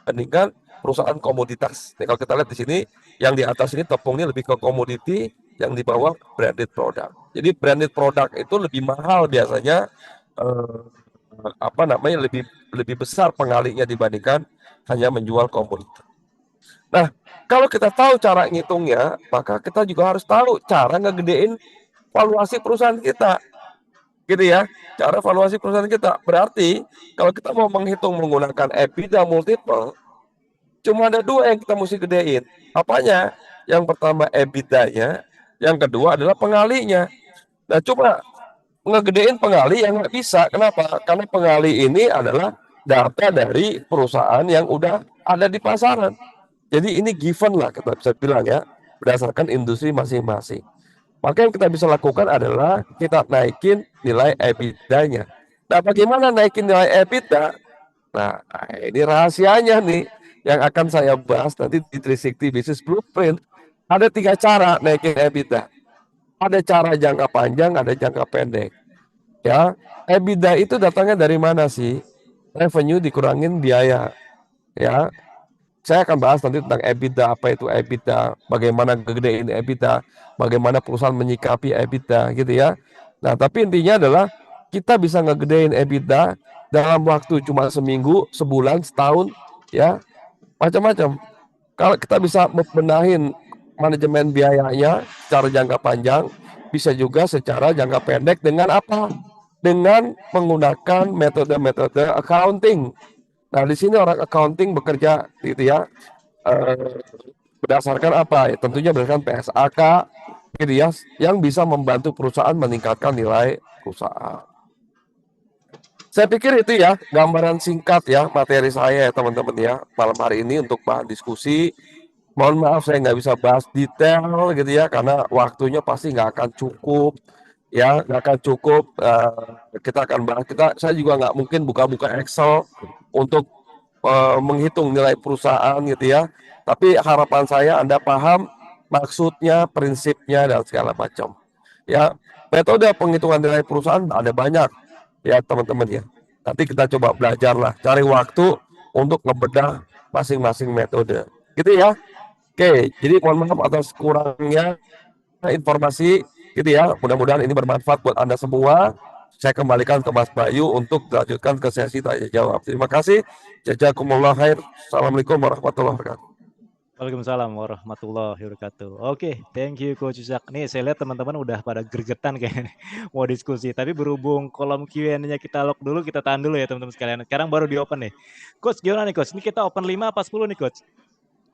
dibandingkan perusahaan komoditas. Nih, kalau kita lihat di sini, yang di atas ini tepung ini lebih ke komoditi, yang di bawah branded product. Jadi branded product itu lebih mahal biasanya, eh, apa namanya, lebih lebih besar pengalinya dibandingkan hanya menjual komoditas. Nah, kalau kita tahu cara ngitungnya, maka kita juga harus tahu cara ngegedein valuasi perusahaan kita, gitu ya. Cara valuasi perusahaan kita. Berarti kalau kita mau menghitung menggunakan EBITDA multiple, cuma ada dua yang kita mesti gedein. Apanya? Yang pertama EBITDA-nya, yang kedua adalah pengalinya. Nah, coba ngegedein pengali yang nggak bisa. Kenapa? Karena pengali ini adalah data dari perusahaan yang udah ada di pasaran. Jadi ini given lah kita bisa bilang ya, berdasarkan industri masing-masing. Maka yang kita bisa lakukan adalah kita naikin nilai EBITDA-nya. Nah, bagaimana naikin nilai EBITDA? Nah, ini rahasianya nih yang akan saya bahas nanti di 360 Business Blueprint. Ada 3 cara naikin EBITDA. Ada cara jangka panjang, ada jangka pendek. Ya, EBITDA itu datangnya dari mana sih? Revenue dikurangin biaya. Ya, saya akan bahas nanti tentang EBITDA, apa itu EBITDA, bagaimana gedein EBITDA, bagaimana perusahaan menyikapi EBITDA gitu ya. Nah, tapi intinya adalah kita bisa ngegedein EBITDA dalam waktu cuma seminggu, sebulan, setahun, ya, macam-macam. Kalau kita bisa membenahin manajemen biayanya secara jangka panjang, bisa juga secara jangka pendek dengan apa? Dengan menggunakan metode-metode accounting. Nah, di sini orang accounting bekerja gitu ya, eh, berdasarkan apa? Ya, tentunya berdasarkan PSAK gitu ya, yang bisa membantu perusahaan meningkatkan nilai perusahaan. Saya pikir itu ya gambaran singkat ya materi saya ya teman-teman ya malam hari ini untuk bahan diskusi. Mohon maaf saya nggak bisa bahas detail gitu ya karena waktunya pasti nggak akan cukup ya, nggak akan cukup. Kita akan bahas, saya juga nggak mungkin buka-buka Excel untuk menghitung nilai perusahaan gitu ya. Tapi harapan saya Anda paham maksudnya, prinsipnya dan segala macam. Ya, metode penghitungan nilai perusahaan ada banyak ya teman-teman ya. Nanti kita coba belajar lah, cari waktu untuk ngebedah masing-masing metode. Gitu ya. Oke, jadi mohon maaf atas kurangnya informasi gitu ya. Mudah-mudahan ini bermanfaat buat Anda semua. Saya kembalikan ke Mas Bayu untuk dilanjutkan ke sesi tanya jawab. Terima kasih. Jazakumullah khair. Assalamualaikum warahmatullahi wabarakatuh. Waalaikumsalam warahmatullahi wabarakatuh. Oke, thank you Coach Ishak. Nih saya lihat teman-teman udah pada gregetan kayaknya mau diskusi. Tapi berhubung kolom Q&A-nya kita lock dulu, kita tahan dulu ya teman-teman sekalian. Sekarang baru di open nih. Coach, gimana nih Coach? Ini kita open 5 apa 10 nih Coach?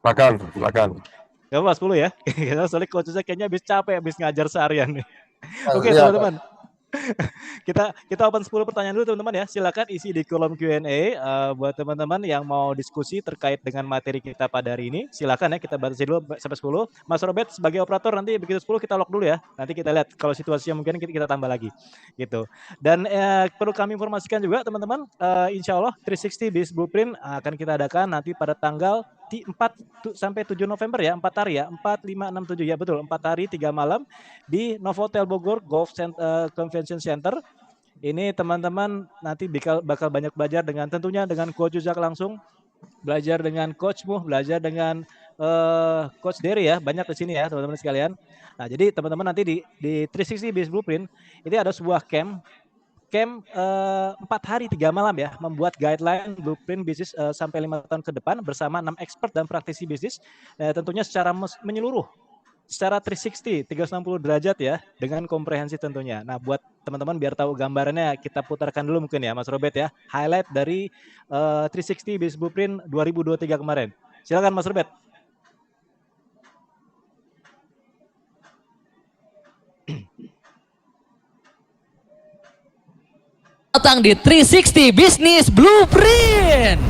Silakan, silakan. Gak apa 10 ya? Soalnya Coach Ishak kayaknya habis capek, habis ngajar seharian nih. Oke Iya, teman-teman. Kita open 10 pertanyaan dulu teman-teman ya. Silakan isi di kolom Q&A buat teman-teman yang mau diskusi terkait dengan materi kita pada hari ini. Silakan ya, kita batasi dulu sampai 10. Mas Robert sebagai operator nanti begitu 10 kita lock dulu ya. Nanti kita lihat kalau situasinya mungkin kita tambah lagi gitu. Dan perlu kami informasikan juga teman-teman, insya Allah 360 Business Blueprint akan kita adakan nanti pada tanggal 4 sampai 7 November ya, 4 hari ya, 4, 5, 6, 7 ya betul, 4 hari 3 malam di Novotel Bogor Golf Convention Center. Ini teman-teman nanti bakal banyak belajar dengan tentunya dengan Coach Juzak langsung, belajar dengan Coachmu, belajar dengan Coach Derry ya, banyak di sini ya teman-teman sekalian. Nah jadi teman-teman nanti di 360 Business Blueprint ini ada sebuah camp 4 hari 3 malam ya, membuat guideline blueprint bisnis sampai 5 tahun ke depan bersama 6 expert dan praktisi bisnis, tentunya secara menyeluruh, secara 360 derajat ya, dengan komprehensif tentunya. Nah buat teman-teman biar tahu gambarannya, kita putarkan dulu mungkin ya Mas Robert ya, highlight dari 360 Business Blueprint 2023 kemarin. Silakan Mas Robert. Datang di 360 Business Blueprint.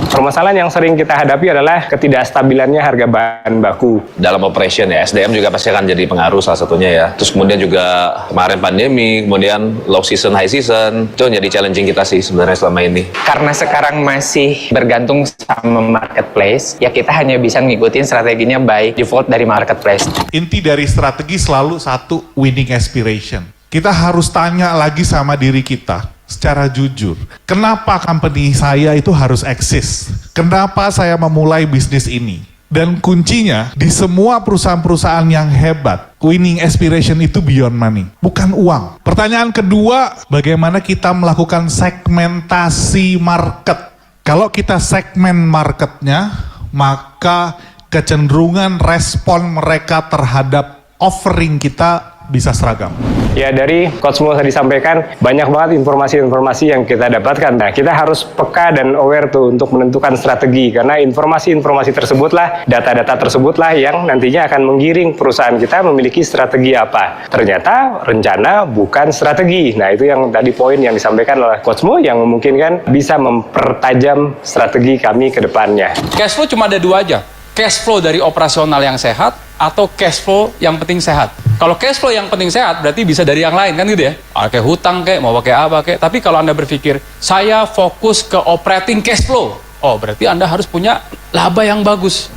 Permasalahan yang sering kita hadapi adalah ketidakstabilannya harga bahan baku. Dalam operation ya, SDM juga pasti akan jadi pengaruh salah satunya ya. Terus kemudian juga kemarin pandemi, kemudian low season, high season, itu jadi challenging kita sih sebenarnya selama ini. Karena sekarang masih bergantung sama marketplace, ya kita hanya bisa ngikutin strateginya by default dari marketplace. Inti dari strategi selalu satu, winning aspiration. Kita harus tanya lagi sama diri kita secara jujur, kenapa company saya itu harus eksis? Kenapa saya memulai bisnis ini? Dan kuncinya di semua perusahaan-perusahaan yang hebat, winning aspiration itu beyond money, bukan uang. Pertanyaan kedua, bagaimana kita melakukan segmentasi market? Kalau kita segmen marketnya, maka kecenderungan respon mereka terhadap offering kita bisa seragam. Ya dari Coach Mo tadi disampaikan, banyak banget informasi-informasi yang kita dapatkan. Nah kita harus peka dan aware tuh untuk menentukan strategi, karena informasi-informasi tersebutlah, data-data tersebutlah yang nantinya akan menggiring perusahaan kita memiliki strategi apa. Ternyata rencana bukan strategi. Nah itu yang tadi poin yang disampaikan oleh Coach Mo yang memungkinkan bisa mempertajam strategi kami ke depannya. Cash flow cuma ada dua aja. Cash flow dari operasional yang sehat atau cash flow yang penting sehat. Kalau cash flow yang penting sehat berarti bisa dari yang lain kan gitu ya. Kayak hutang kayak mau pakai apa kayak. Tapi kalau Anda berpikir saya fokus ke operating cash flow, oh berarti Anda harus punya laba yang bagus.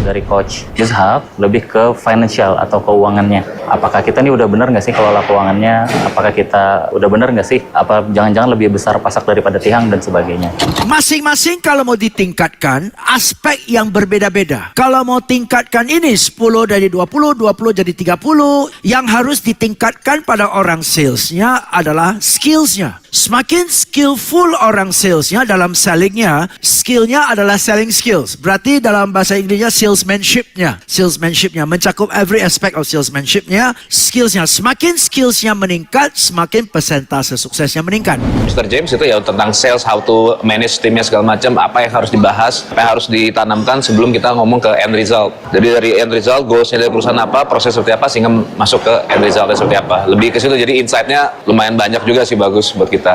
Dari Coach Juzhab lebih ke financial atau keuangannya. Apakah kita ini udah benar nggak sih kelola keuangannya? Apakah kita udah benar nggak sih? Apa jangan-jangan lebih besar pasak daripada tiang dan sebagainya? Masing-masing kalau mau ditingkatkan, aspek yang berbeda-beda. Kalau mau tingkatkan ini 10 dari 20 jadi 30. Yang harus ditingkatkan pada orang salesnya adalah skillsnya. Semakin skillful orang salesnya dalam sellingnya, skillnya adalah selling skills. Berarti dalam bahasa Inggrisnya salesmanshipnya mencakup every aspect of salesmanshipnya, skillsnya. Semakin skillsnya meningkat, semakin persentase suksesnya meningkat. Mr. James itu ya tentang sales, how to manage timnya segala macam, apa yang harus dibahas, apa yang harus ditanamkan sebelum kita ngomong ke end result. Jadi dari end result, goalsnya dari perusahaan apa, proses seperti apa, sehingga masuk ke end resultnya seperti apa. Lebih ke situ, jadi insight-nya lumayan banyak juga sih, bagus buat kita.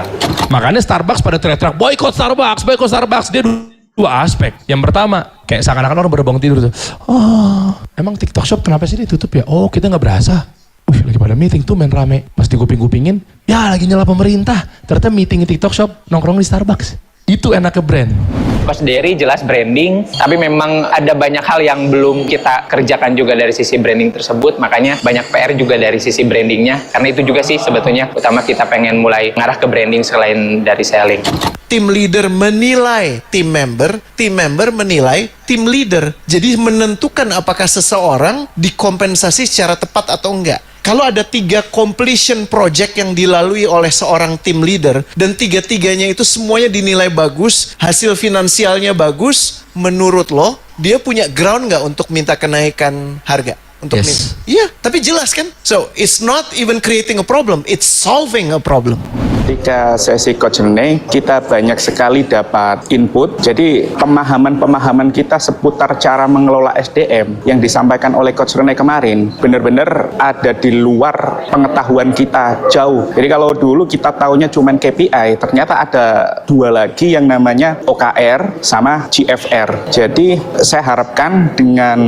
Makanya Starbucks pada teriak-teriak boykot Starbucks. Dia dua aspek. Yang pertama, kayak seakan-akan orang baru bangun tidur tuh. Oh, emang TikTok Shop kenapa sih ditutup ya? Oh, kita nggak berasa. Lagi pada meeting tuh main rame. Pas diguping-gupingin, ya lagi nyela pemerintah. Ternyata meeting di TikTok Shop nongkrong di Starbucks. Itu enaknya brand. Coach Derry jelas branding, tapi memang ada banyak hal yang belum kita kerjakan juga dari sisi branding tersebut, makanya banyak PR juga dari sisi brandingnya, karena itu juga sih sebetulnya utama kita pengen mulai ngarah ke branding selain dari selling. Tim leader menilai tim member menilai tim leader. Jadi menentukan apakah seseorang dikompensasi secara tepat atau enggak. Kalau ada 3 completion project yang dilalui oleh seorang tim leader dan 3-tiganya itu semuanya dinilai bagus, hasil finansialnya bagus, menurut lo, dia punya ground nggak untuk minta kenaikan harga? Untuk Yes. Iya, tapi jelas kan? So, it's not even creating a problem, it's solving a problem. Ketika sesi Coach Rene, kita banyak sekali dapat input. Jadi pemahaman-pemahaman kita seputar cara mengelola SDM yang disampaikan oleh Coach Rene kemarin benar-benar ada di luar pengetahuan kita jauh. Jadi kalau dulu kita taunya cuma KPI, ternyata ada dua lagi yang namanya OKR sama GFR. Jadi saya harapkan dengan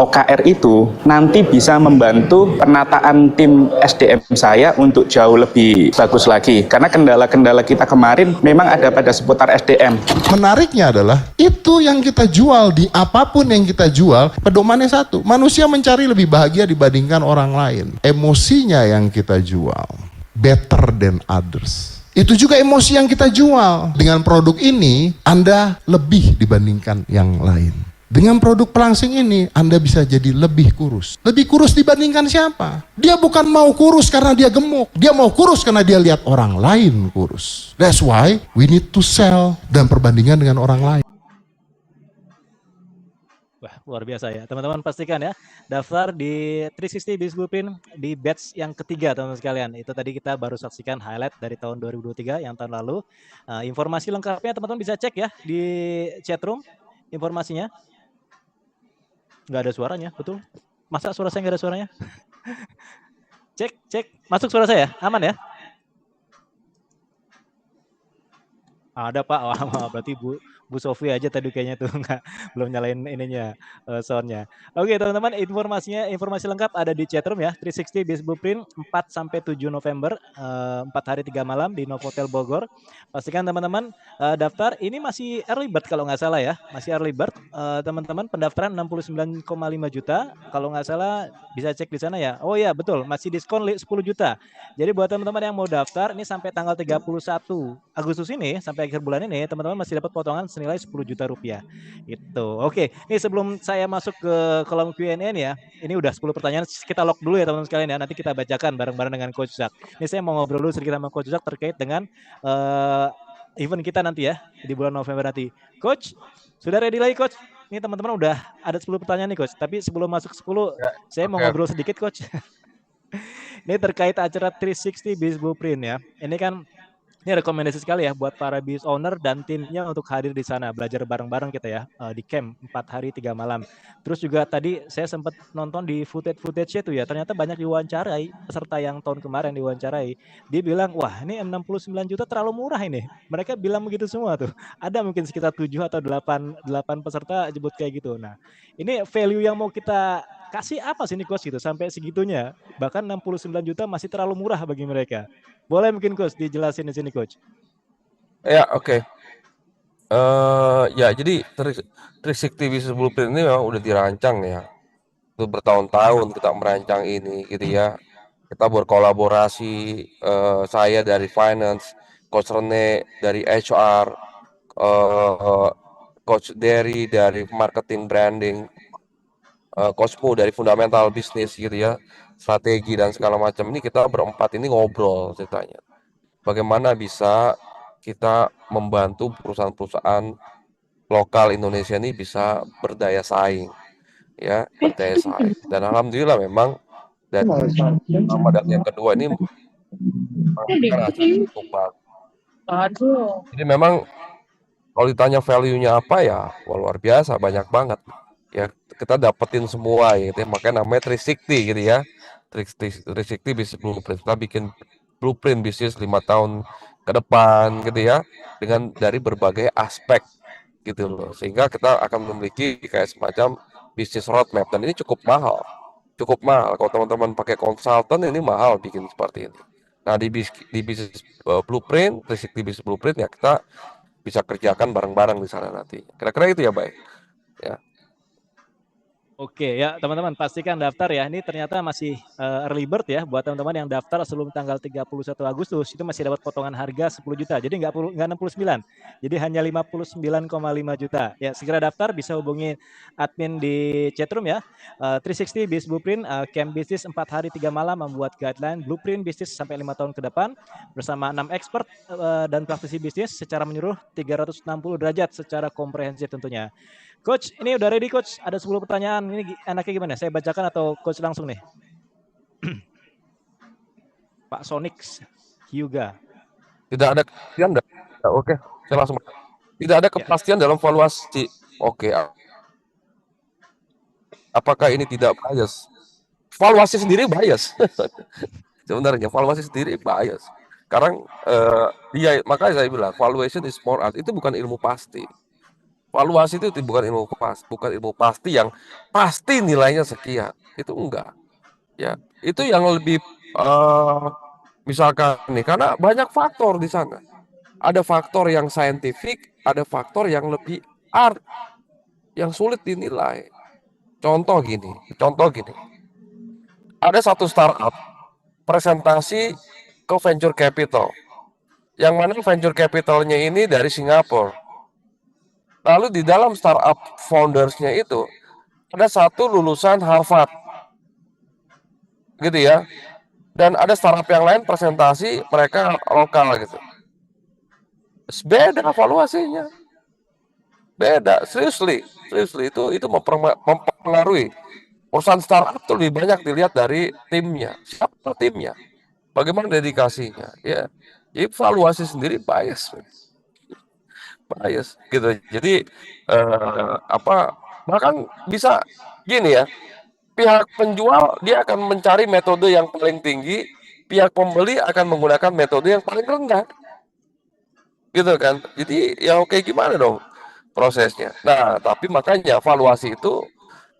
OKR itu nanti bisa membantu penataan tim SDM saya untuk jauh lebih bagus lagi. Karena kendala-kendala kita kemarin memang ada pada seputar SDM. Menariknya adalah itu yang kita jual di apapun yang kita jual, pedomannya satu. Manusia mencari lebih bahagia dibandingkan orang lain. Emosinya yang kita jual. Better than others. Itu juga emosi yang kita jual. Dengan produk ini, Anda lebih dibandingkan yang lain. Dengan produk pelangsing ini, Anda bisa jadi lebih kurus. Lebih kurus dibandingkan siapa? Dia bukan mau kurus karena dia gemuk. Dia mau kurus karena dia lihat orang lain kurus. That's why we need to sell dan perbandingan dengan orang lain. Wah, luar biasa ya. Teman-teman pastikan ya, daftar di 360 Business Blueprint di batch yang ketiga teman-teman sekalian. Itu tadi kita baru saksikan highlight dari tahun 2023 yang tahun lalu. Informasi lengkapnya teman-teman bisa cek ya di chatroom informasinya. Nggak ada suaranya, betul? Masa suara saya nggak ada suaranya? Cek. Masuk suara saya? Aman ya? Ada Pak, wah, berarti Bu Sofi aja tadi kayaknya tuh belum nyalain ininya soundnya. Oke teman-teman, informasi lengkap ada di chatroom ya. 360 Business Blueprint 4-7 November 4 hari 3 malam di Novotel Bogor. Pastikan teman-teman daftar. Ini masih early bird kalau nggak salah ya, masih early bird. Teman-teman pendaftaran 69,5 juta. Kalau nggak salah bisa cek di sana ya. Oh ya betul, masih diskon 10 juta. Jadi buat teman-teman yang mau daftar ini sampai tanggal 31 Agustus ini sampai akhir bulan ini teman-teman masih dapat potongan senilai 10 juta rupiah. Itu. Oke, ini sebelum saya masuk ke kolom Q&A ya, ini udah 10 pertanyaan, kita lock dulu ya teman-teman sekalian ya, nanti kita bacakan bareng-bareng dengan Coach Zak. Ini saya mau ngobrol dulu sedikit sama Coach Zak terkait dengan event kita nanti ya, di bulan November nanti. Coach, sudah ready lagi Coach? Ini teman-teman udah ada 10 pertanyaan nih Coach, tapi sebelum masuk 10, saya mau ngobrol sedikit Coach. Ini terkait acara 360 Business Blueprint ya, ini kan ini rekomendasi sekali ya buat para business owner dan timnya untuk hadir di sana, belajar bareng-bareng kita ya di camp 4 hari 3 malam. Terus juga tadi saya sempat nonton di footage-nya tuh ya, ternyata banyak diwawancarai peserta yang tahun kemarin diwawancarai. Dia bilang, wah ini 69 juta terlalu murah ini. Mereka bilang begitu semua tuh. Ada mungkin sekitar 7 atau 8 peserta jemput kayak gitu. Nah ini value yang mau kita kasih apa sih nih Coach gitu sampai segitunya. Bahkan 69 juta masih terlalu murah bagi mereka. Boleh mungkin Coach dijelasin di sini Coach. Ya, oke. Ya jadi 360 Business Blueprint ini memang udah dirancang ya. Itu bertahun-tahun kita merancang ini gitu ya. Kita berkolaborasi, saya dari finance, Coach Rene dari HR, Coach Derry dari marketing branding, Coach Mu dari fundamental bisnis gitu ya, strategi dan segala macam. Ini kita berempat ini ngobrol ceritanya. Bagaimana bisa kita membantu perusahaan-perusahaan lokal Indonesia ini bisa berdaya saing, ya berdaya saing. Dan alhamdulillah memang dan pertama dan yang kedua ini cukup bagus. Jadi memang kalau ditanya value-nya apa ya, luar biasa, banyak banget. Ya kita dapetin semua gitu ya, makanya namanya 360 gitu ya. 360 Business Blueprint. Kita bikin blueprint bisnis 5 tahun ke depan gitu ya, dengan dari berbagai aspek gitu loh, sehingga kita akan memiliki kayak semacam bisnis roadmap, dan ini cukup mahal kalau teman-teman pakai konsultan, ini mahal bikin seperti ini. Nah di bisnis blueprint, 360 Business Blueprint ya kita bisa kerjakan bareng-bareng di sana nanti. Kira-kira itu ya baik ya. Oke ya teman-teman, pastikan daftar ya. Ini ternyata masih early bird ya buat teman-teman yang daftar sebelum tanggal 31 Agustus itu masih dapat potongan harga 10 juta. Jadi nggak 69, jadi hanya 59,5 juta. Ya segera daftar, bisa hubungi admin di chatroom ya. 360 Business Blueprint, camp bisnis 4 hari 3 malam membuat guideline blueprint bisnis sampai 5 tahun ke depan bersama 6 expert dan praktisi bisnis secara menyeluruh 360 derajat secara komprehensif tentunya. Coach, ini udah ready Coach, ada 10 pertanyaan, ini enaknya gimana? Saya bacakan atau Coach langsung nih? Pak Sonic Hyuga, Tidak ada kepastian. Oke, saya langsung. Tidak ada kepastian dalam valuasi. Oke, apakah ini tidak bias? Valuasi sendiri bias. Sebenarnya valuasi sendiri bias. Sekarang makanya saya bilang valuation is more art. Itu bukan ilmu pasti. Valuasi itu bukan ilmu pasti yang pasti nilainya sekian. Itu enggak. Ya, itu yang lebih misalkan nih, karena banyak faktor di sana. Ada faktor yang saintifik, ada faktor yang lebih art, yang sulit dinilai. Contoh gini. Ada satu startup presentasi ke venture capital. Yang mana venture capitalnya ini dari Singapura. Lalu di dalam startup foundersnya itu ada satu lulusan Harvard, gitu ya. Dan ada startup yang lain presentasi mereka lokal gitu. Beda valuasinya. Beda, seriously itu mempengaruhi. Perusahaan startup itu lebih banyak dilihat dari timnya. Siapa timnya? Bagaimana dedikasinya? Ya, jadi valuasi sendiri bias gitu. Jadi bahkan bisa gini ya. Pihak penjual dia akan mencari metode yang paling tinggi, pihak pembeli akan menggunakan metode yang paling rendah. Gitu kan. Jadi ya oke, gimana dong prosesnya? Nah, tapi makanya valuasi itu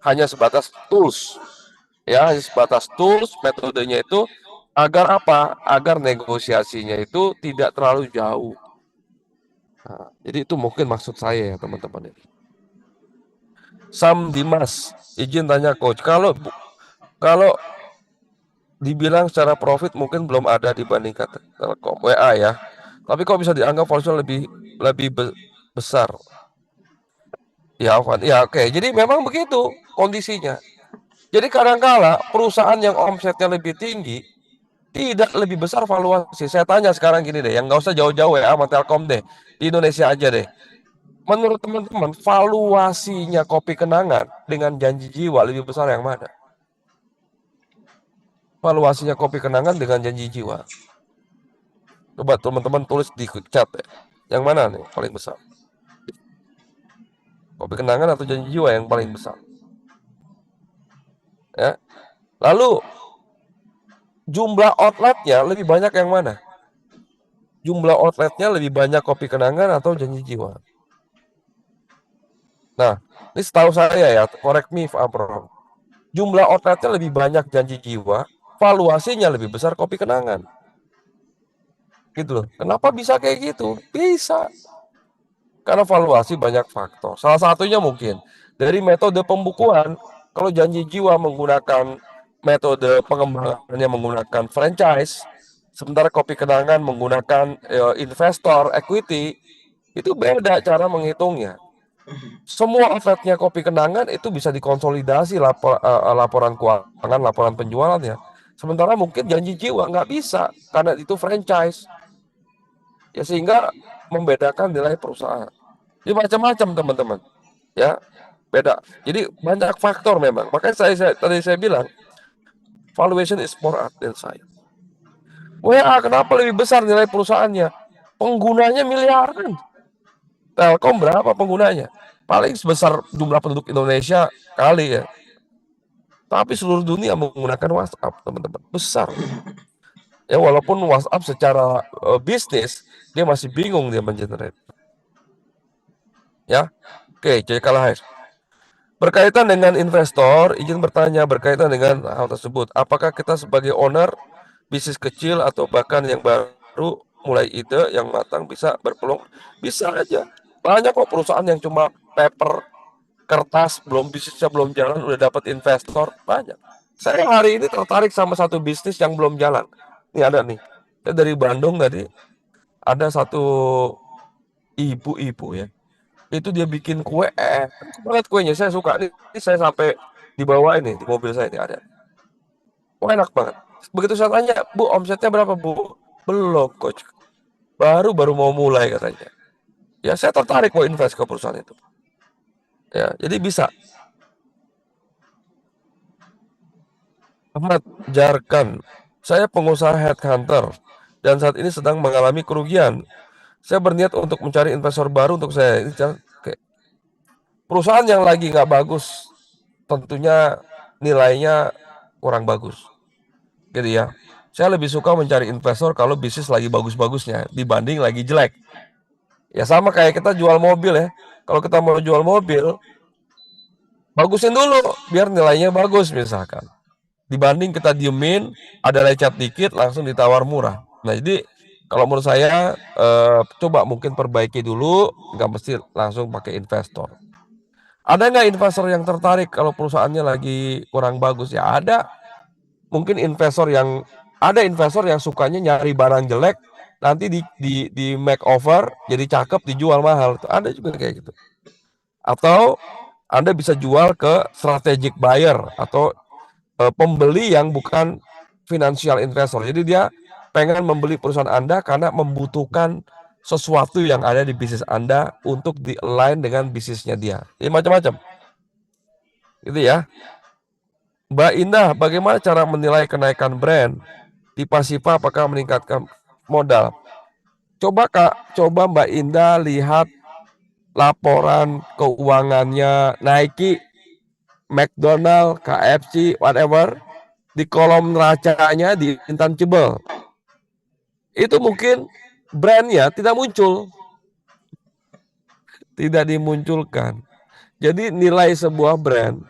hanya sebatas tools. Ya, hanya sebatas tools, metodenya itu agar apa? Agar negosiasinya itu tidak terlalu jauh. Nah, jadi itu mungkin maksud saya ya, teman-teman ini. Sam Dimas, izin tanya coach, kalau dibilang secara profit mungkin belum ada dibandingkan Telkom WA ya. Tapi kok bisa dianggap valuasi lebih besar? Ya, oke. Jadi memang begitu kondisinya. Jadi kadang-kala perusahaan yang omsetnya lebih tinggi tidak lebih besar valuasi. Saya tanya sekarang gini deh, yang nggak usah jauh-jauh ya sama Telkom deh, di Indonesia aja deh. Menurut teman-teman, valuasinya Kopi Kenangan dengan Janji Jiwa lebih besar yang mana? Valuasinya Kopi Kenangan dengan Janji Jiwa. Coba teman-teman tulis di chat ya. Yang mana nih paling besar? Kopi Kenangan atau Janji Jiwa yang paling besar? Ya. Lalu jumlah outletnya lebih banyak yang mana? Jumlah outletnya lebih banyak Kopi Kenangan atau Janji Jiwa? Nah, ini setahu saya ya, correct me if I'm wrong. Jumlah outletnya lebih banyak Janji Jiwa, valuasinya lebih besar Kopi Kenangan. Gitu loh. Kenapa bisa kayak gitu? Bisa. Karena valuasi banyak faktor. Salah satunya mungkin dari metode pembukuan. Kalau Janji Jiwa menggunakan metode pengembangannya menggunakan franchise, sementara Kopi Kenangan menggunakan investor equity, itu beda cara menghitungnya. Semua outletnya Kopi Kenangan itu bisa dikonsolidasi laporan keuangan, laporan penjualannya. Sementara mungkin Janji Jiwa nggak bisa karena itu franchise. Ya sehingga membedakan nilai perusahaan. Jadi macam-macam teman-teman. Ya, beda. Jadi banyak faktor memang. Makanya tadi saya bilang valuation is more art than science. WA kenapa lebih besar nilai perusahaannya? Penggunanya miliaran. Telkom berapa penggunanya? Paling sebesar jumlah penduduk Indonesia kali ya. Tapi seluruh dunia menggunakan WhatsApp, teman-teman. Besar. Ya walaupun WhatsApp secara bisnis dia masih bingung dia mengenerate. Ya. Oke, JK Lahir. Berkaitan dengan investor, izin bertanya berkaitan dengan hal tersebut. Apakah kita sebagai owner bisnis kecil atau bahkan yang baru mulai ide yang matang bisa berpeluang? Bisa aja. Banyak kok perusahaan yang cuma paper, kertas, bisnisnya belum jalan, udah dapat investor, banyak. Saya hari ini tertarik sama satu bisnis yang belum jalan. Ini ada nih, saya dari Bandung tadi, ada satu ibu-ibu ya, itu dia bikin kue, banget kuenya, saya suka. Ini saya sampai dibawa ini, di mobil saya ini ada. Oh, enak banget. Begitu saya tanya, Bu, omsetnya berapa, Bu? Belum, coach. Baru mau mulai katanya. Ya saya tertarik mau invest ke perusahaan itu. Ya, jadi bisa. Ahmad Jarkan, saya pengusaha headhunter dan saat ini sedang mengalami kerugian. Saya berniat untuk mencari investor baru untuk saya. Ini kayak perusahaan yang lagi nggak bagus, tentunya nilainya kurang bagus. Gitu ya. Saya lebih suka mencari investor kalau bisnis lagi bagus-bagusnya dibanding lagi jelek. Ya sama kayak kita jual mobil ya. Kalau kita mau jual mobil, bagusin dulu biar nilainya bagus misalkan. Dibanding kita diemin, ada lecet dikit langsung ditawar murah. Nah jadi kalau menurut saya coba mungkin perbaiki dulu, nggak mesti langsung pakai investor. Ada nggak investor yang tertarik kalau perusahaannya lagi kurang bagus? Ya ada. Mungkin investor yang sukanya nyari barang jelek, nanti di make over jadi cakep dijual mahal. Ada juga kayak gitu. Atau Anda bisa jual ke strategic buyer atau pembeli yang bukan financial investor. Jadi dia pengen membeli perusahaan Anda karena membutuhkan sesuatu yang ada di bisnis Anda untuk di-align dengan bisnisnya dia. Ini macam-macam. Gitu ya. Mbak Indah, bagaimana cara menilai kenaikan brand? Tipa-sipa apakah meningkatkan modal? Coba Mbak Indah lihat laporan keuangannya Nike, McDonald, KFC, whatever, di kolom neracanya di intangible. Itu mungkin brandnya tidak muncul. Tidak dimunculkan. Jadi nilai sebuah brand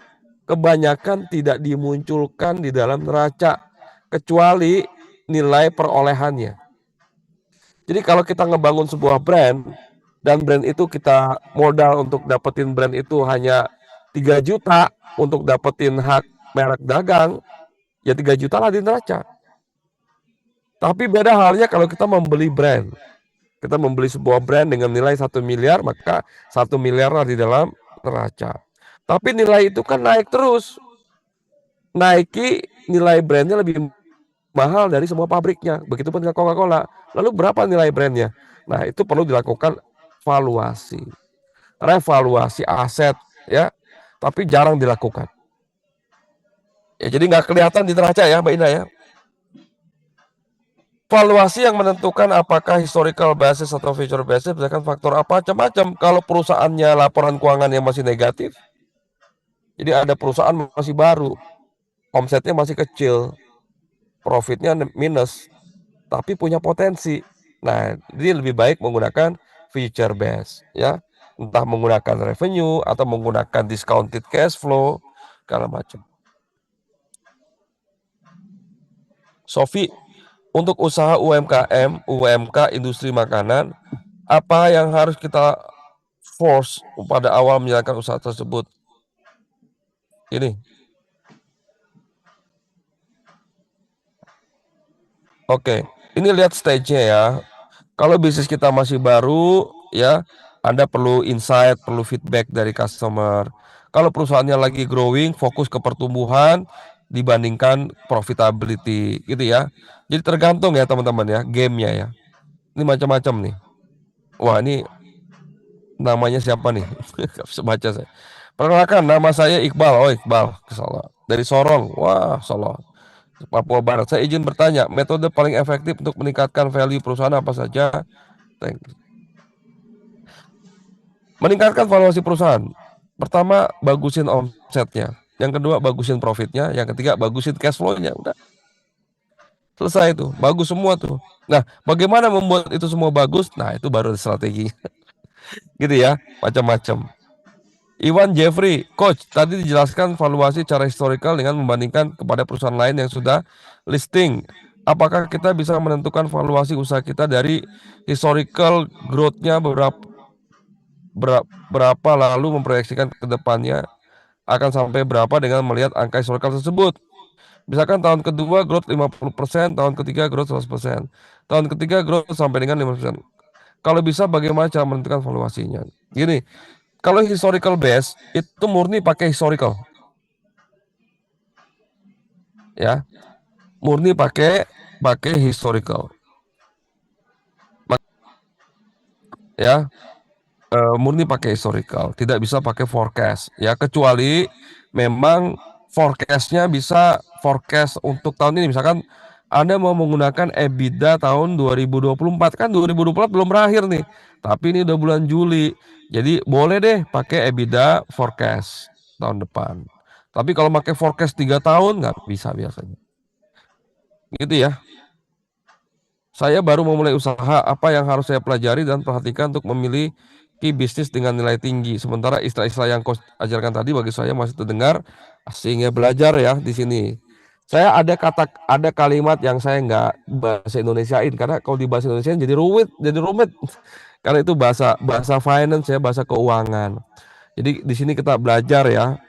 kebanyakan tidak dimunculkan di dalam neraca, kecuali nilai perolehannya. Jadi kalau kita ngebangun sebuah brand, dan brand itu kita modal untuk dapetin brand itu hanya 3 juta, untuk dapetin hak merek dagang, ya 3 juta lah di neraca. Tapi beda halnya kalau kita membeli brand. Kita membeli sebuah brand dengan nilai 1 miliar, maka 1 miliar lah di dalam neraca. Tapi nilai itu kan naik terus. Nike nilai brandnya lebih mahal dari semua pabriknya. Begitupun dengan Coca-Cola. Lalu berapa nilai brandnya? Nah itu perlu dilakukan valuasi. Revaluasi aset ya. Tapi jarang dilakukan. Ya, jadi nggak kelihatan di neraca ya Mbak Ina ya. Valuasi yang menentukan apakah historical basis atau future basis berdasarkan faktor apa macam-macam. Kalau perusahaannya laporan keuangannya masih negatif, jadi ada perusahaan masih baru, omsetnya masih kecil, profitnya minus, tapi punya potensi. Nah, jadi lebih baik menggunakan future base ya. Entah menggunakan revenue atau menggunakan discounted cash flow, segala macam. Sofi, untuk usaha UMK industri makanan, apa yang harus kita force pada awal menjalankan usaha tersebut? Ini. Oke, ini lihat stage-nya ya. Kalau bisnis kita masih baru, ya, Anda perlu insight, perlu feedback dari customer. Kalau perusahaannya lagi growing, fokus ke pertumbuhan dibandingkan profitability, gitu ya. Jadi tergantung ya teman-teman ya, gamenya ya. Ini macam-macam nih. Wah ini namanya siapa nih? Gak bisa baca saya. Perkenalkan, nama saya Iqbal. Oh Iqbal, salah. Dari Sorong. Wah salah. Papua Barat. Saya izin bertanya, metode paling efektif untuk meningkatkan value perusahaan apa saja? Meningkatkan valuasi perusahaan. Pertama, bagusin omsetnya. Yang kedua, bagusin profitnya. Yang ketiga, bagusin cash flow-nya. Udah. Selesai itu. Bagus semua tuh. Nah, bagaimana membuat itu semua bagus? Nah, itu baru strategi. Gitu ya, macam-macam. Iwan Jeffrey, Coach, tadi dijelaskan valuasi secara historical dengan membandingkan kepada perusahaan lain yang sudah listing. Apakah kita bisa menentukan valuasi usaha kita dari historical growth-nya berapa lalu memproyeksikan ke depannya akan sampai berapa dengan melihat angka historical tersebut? Misalkan tahun kedua growth 50%, tahun ketiga growth 100%, tahun ketiga growth sampai dengan 5%. Kalau bisa bagaimana cara menentukan valuasinya? Gini, kalau historical base itu murni pakai historical. Ya. Murni pakai historical. Ya. Murni pakai historical, tidak bisa pakai forecast. Ya, kecuali memang forecastnya bisa forecast untuk tahun ini, misalkan Anda mau menggunakan EBITDA tahun 2024, kan 2024 belum berakhir nih, tapi ini udah bulan Juli, jadi boleh deh pakai EBITDA forecast tahun depan. Tapi kalau pakai forecast 3 tahun nggak bisa biasanya, gitu ya. Saya baru memulai usaha, apa yang harus saya pelajari dan perhatikan untuk memilih bisnis dengan nilai tinggi. Sementara istilah-istilah yang Coach ajarkan tadi bagi saya masih terdengar asing ya, belajar ya di sini. Saya ada kalimat yang saya nggak bahasa Indonesiain karena kalau di bahasa Indonesia jadi rumit. Karena itu bahasa finance ya, bahasa keuangan. Jadi di sini kita belajar ya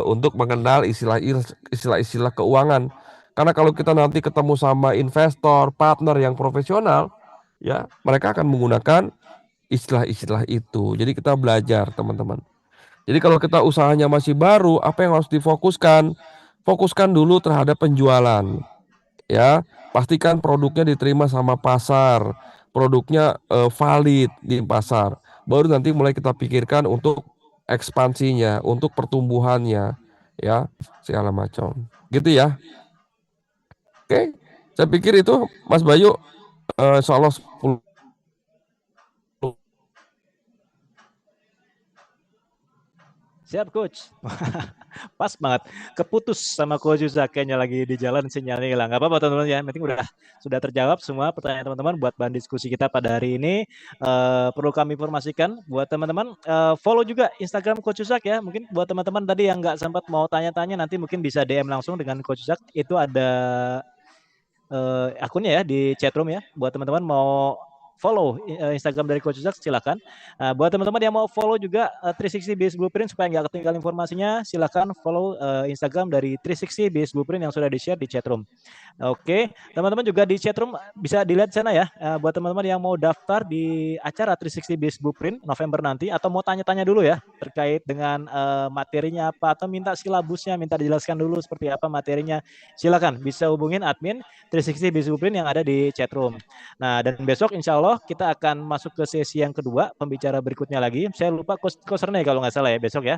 untuk mengenal istilah-istilah keuangan. Karena kalau kita nanti ketemu sama investor, partner yang profesional, ya mereka akan menggunakan istilah-istilah itu. Jadi kita belajar, teman-teman. Jadi kalau kita usahanya masih baru, apa yang harus difokuskan? Fokuskan dulu terhadap penjualan. Ya, pastikan produknya diterima sama pasar, produknya valid di pasar. Baru nanti mulai kita pikirkan untuk ekspansinya, untuk pertumbuhannya, ya, segala macam. Gitu ya. Oke, saya pikir itu Mas Bayu, insyaallah 10. Siap Coach. Pas banget. Keputus sama Coach Yusak, kayaknya lagi di jalan sinyalnya hilang. Gak apa-apa teman-teman ya, penting sudah terjawab semua pertanyaan teman-teman buat bahan diskusi kita pada hari ini. Perlu kami informasikan buat teman-teman, follow juga Instagram Coach Yusak ya. Mungkin buat teman-teman tadi yang nggak sempat mau tanya-tanya, nanti mungkin bisa DM langsung dengan Coach Yusak. Itu ada akunnya ya di chatroom ya. Buat teman-teman mau follow Instagram dari Coach Yusak, silakan. Buat teman-teman yang mau follow juga 360 Business Blueprint supaya nggak ketinggalan informasinya, silakan follow Instagram dari 360 Business Blueprint yang sudah di-share di chatroom. Oke, teman-teman juga di chatroom bisa dilihat sana ya. Buat teman-teman yang mau daftar di acara 360 Business Blueprint November nanti atau mau tanya-tanya dulu ya terkait dengan materinya apa atau minta silabusnya, minta dijelaskan dulu seperti apa materinya, silakan bisa hubungin admin 360 Business Blueprint yang ada di chatroom. Nah, dan besok insya Allah kita akan masuk ke sesi yang kedua, pembicara berikutnya lagi. Saya lupa Coach Rene kalau nggak salah ya besok ya.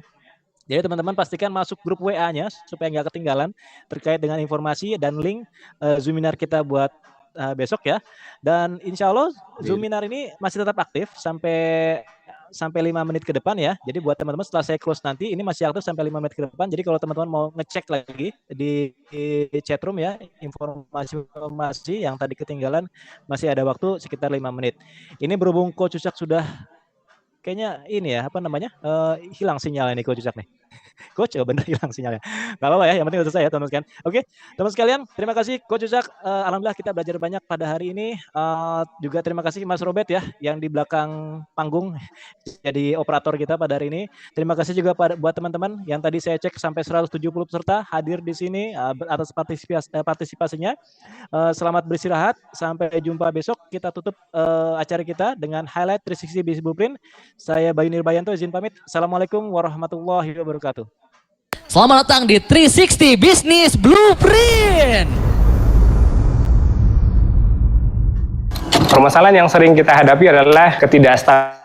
Jadi teman-teman pastikan masuk grup WA-nya supaya nggak ketinggalan terkait dengan informasi dan link Zoominar kita buat besok ya. Dan insya Allah Zoominar ini masih tetap aktif sampai 5 menit ke depan ya. Jadi buat teman-teman setelah saya close nanti ini masih aktif sampai 5 menit ke depan. Jadi kalau teman-teman mau ngecek lagi di chatroom ya informasi yang tadi ketinggalan, masih ada waktu sekitar 5 menit. Ini berhubung Coach Yusak sudah kayaknya ini ya hilang sinyalnya nih Coach Yusak nih. Coach, bener hilang sinyalnya. Gak apa-apa ya, yang penting udah selesai ya teman-teman sekalian. Oke, teman sekalian, terima kasih Coach Yusak. Alhamdulillah kita belajar banyak pada hari ini. Juga terima kasih Mas Robert ya, yang di belakang panggung jadi operator kita pada hari ini. Terima kasih juga buat teman-teman yang tadi saya cek sampai 170 peserta hadir di sini atas partisipasinya. Selamat beristirahat, sampai jumpa besok. Kita tutup acara kita dengan highlight 360 Business Blueprint. Saya Bayu Nirbayanto izin pamit. Assalamualaikum warahmatullahi wabarakatuh. Selamat datang di 360 Business Blueprint. Permasalahan yang sering kita hadapi adalah ketidakstabilan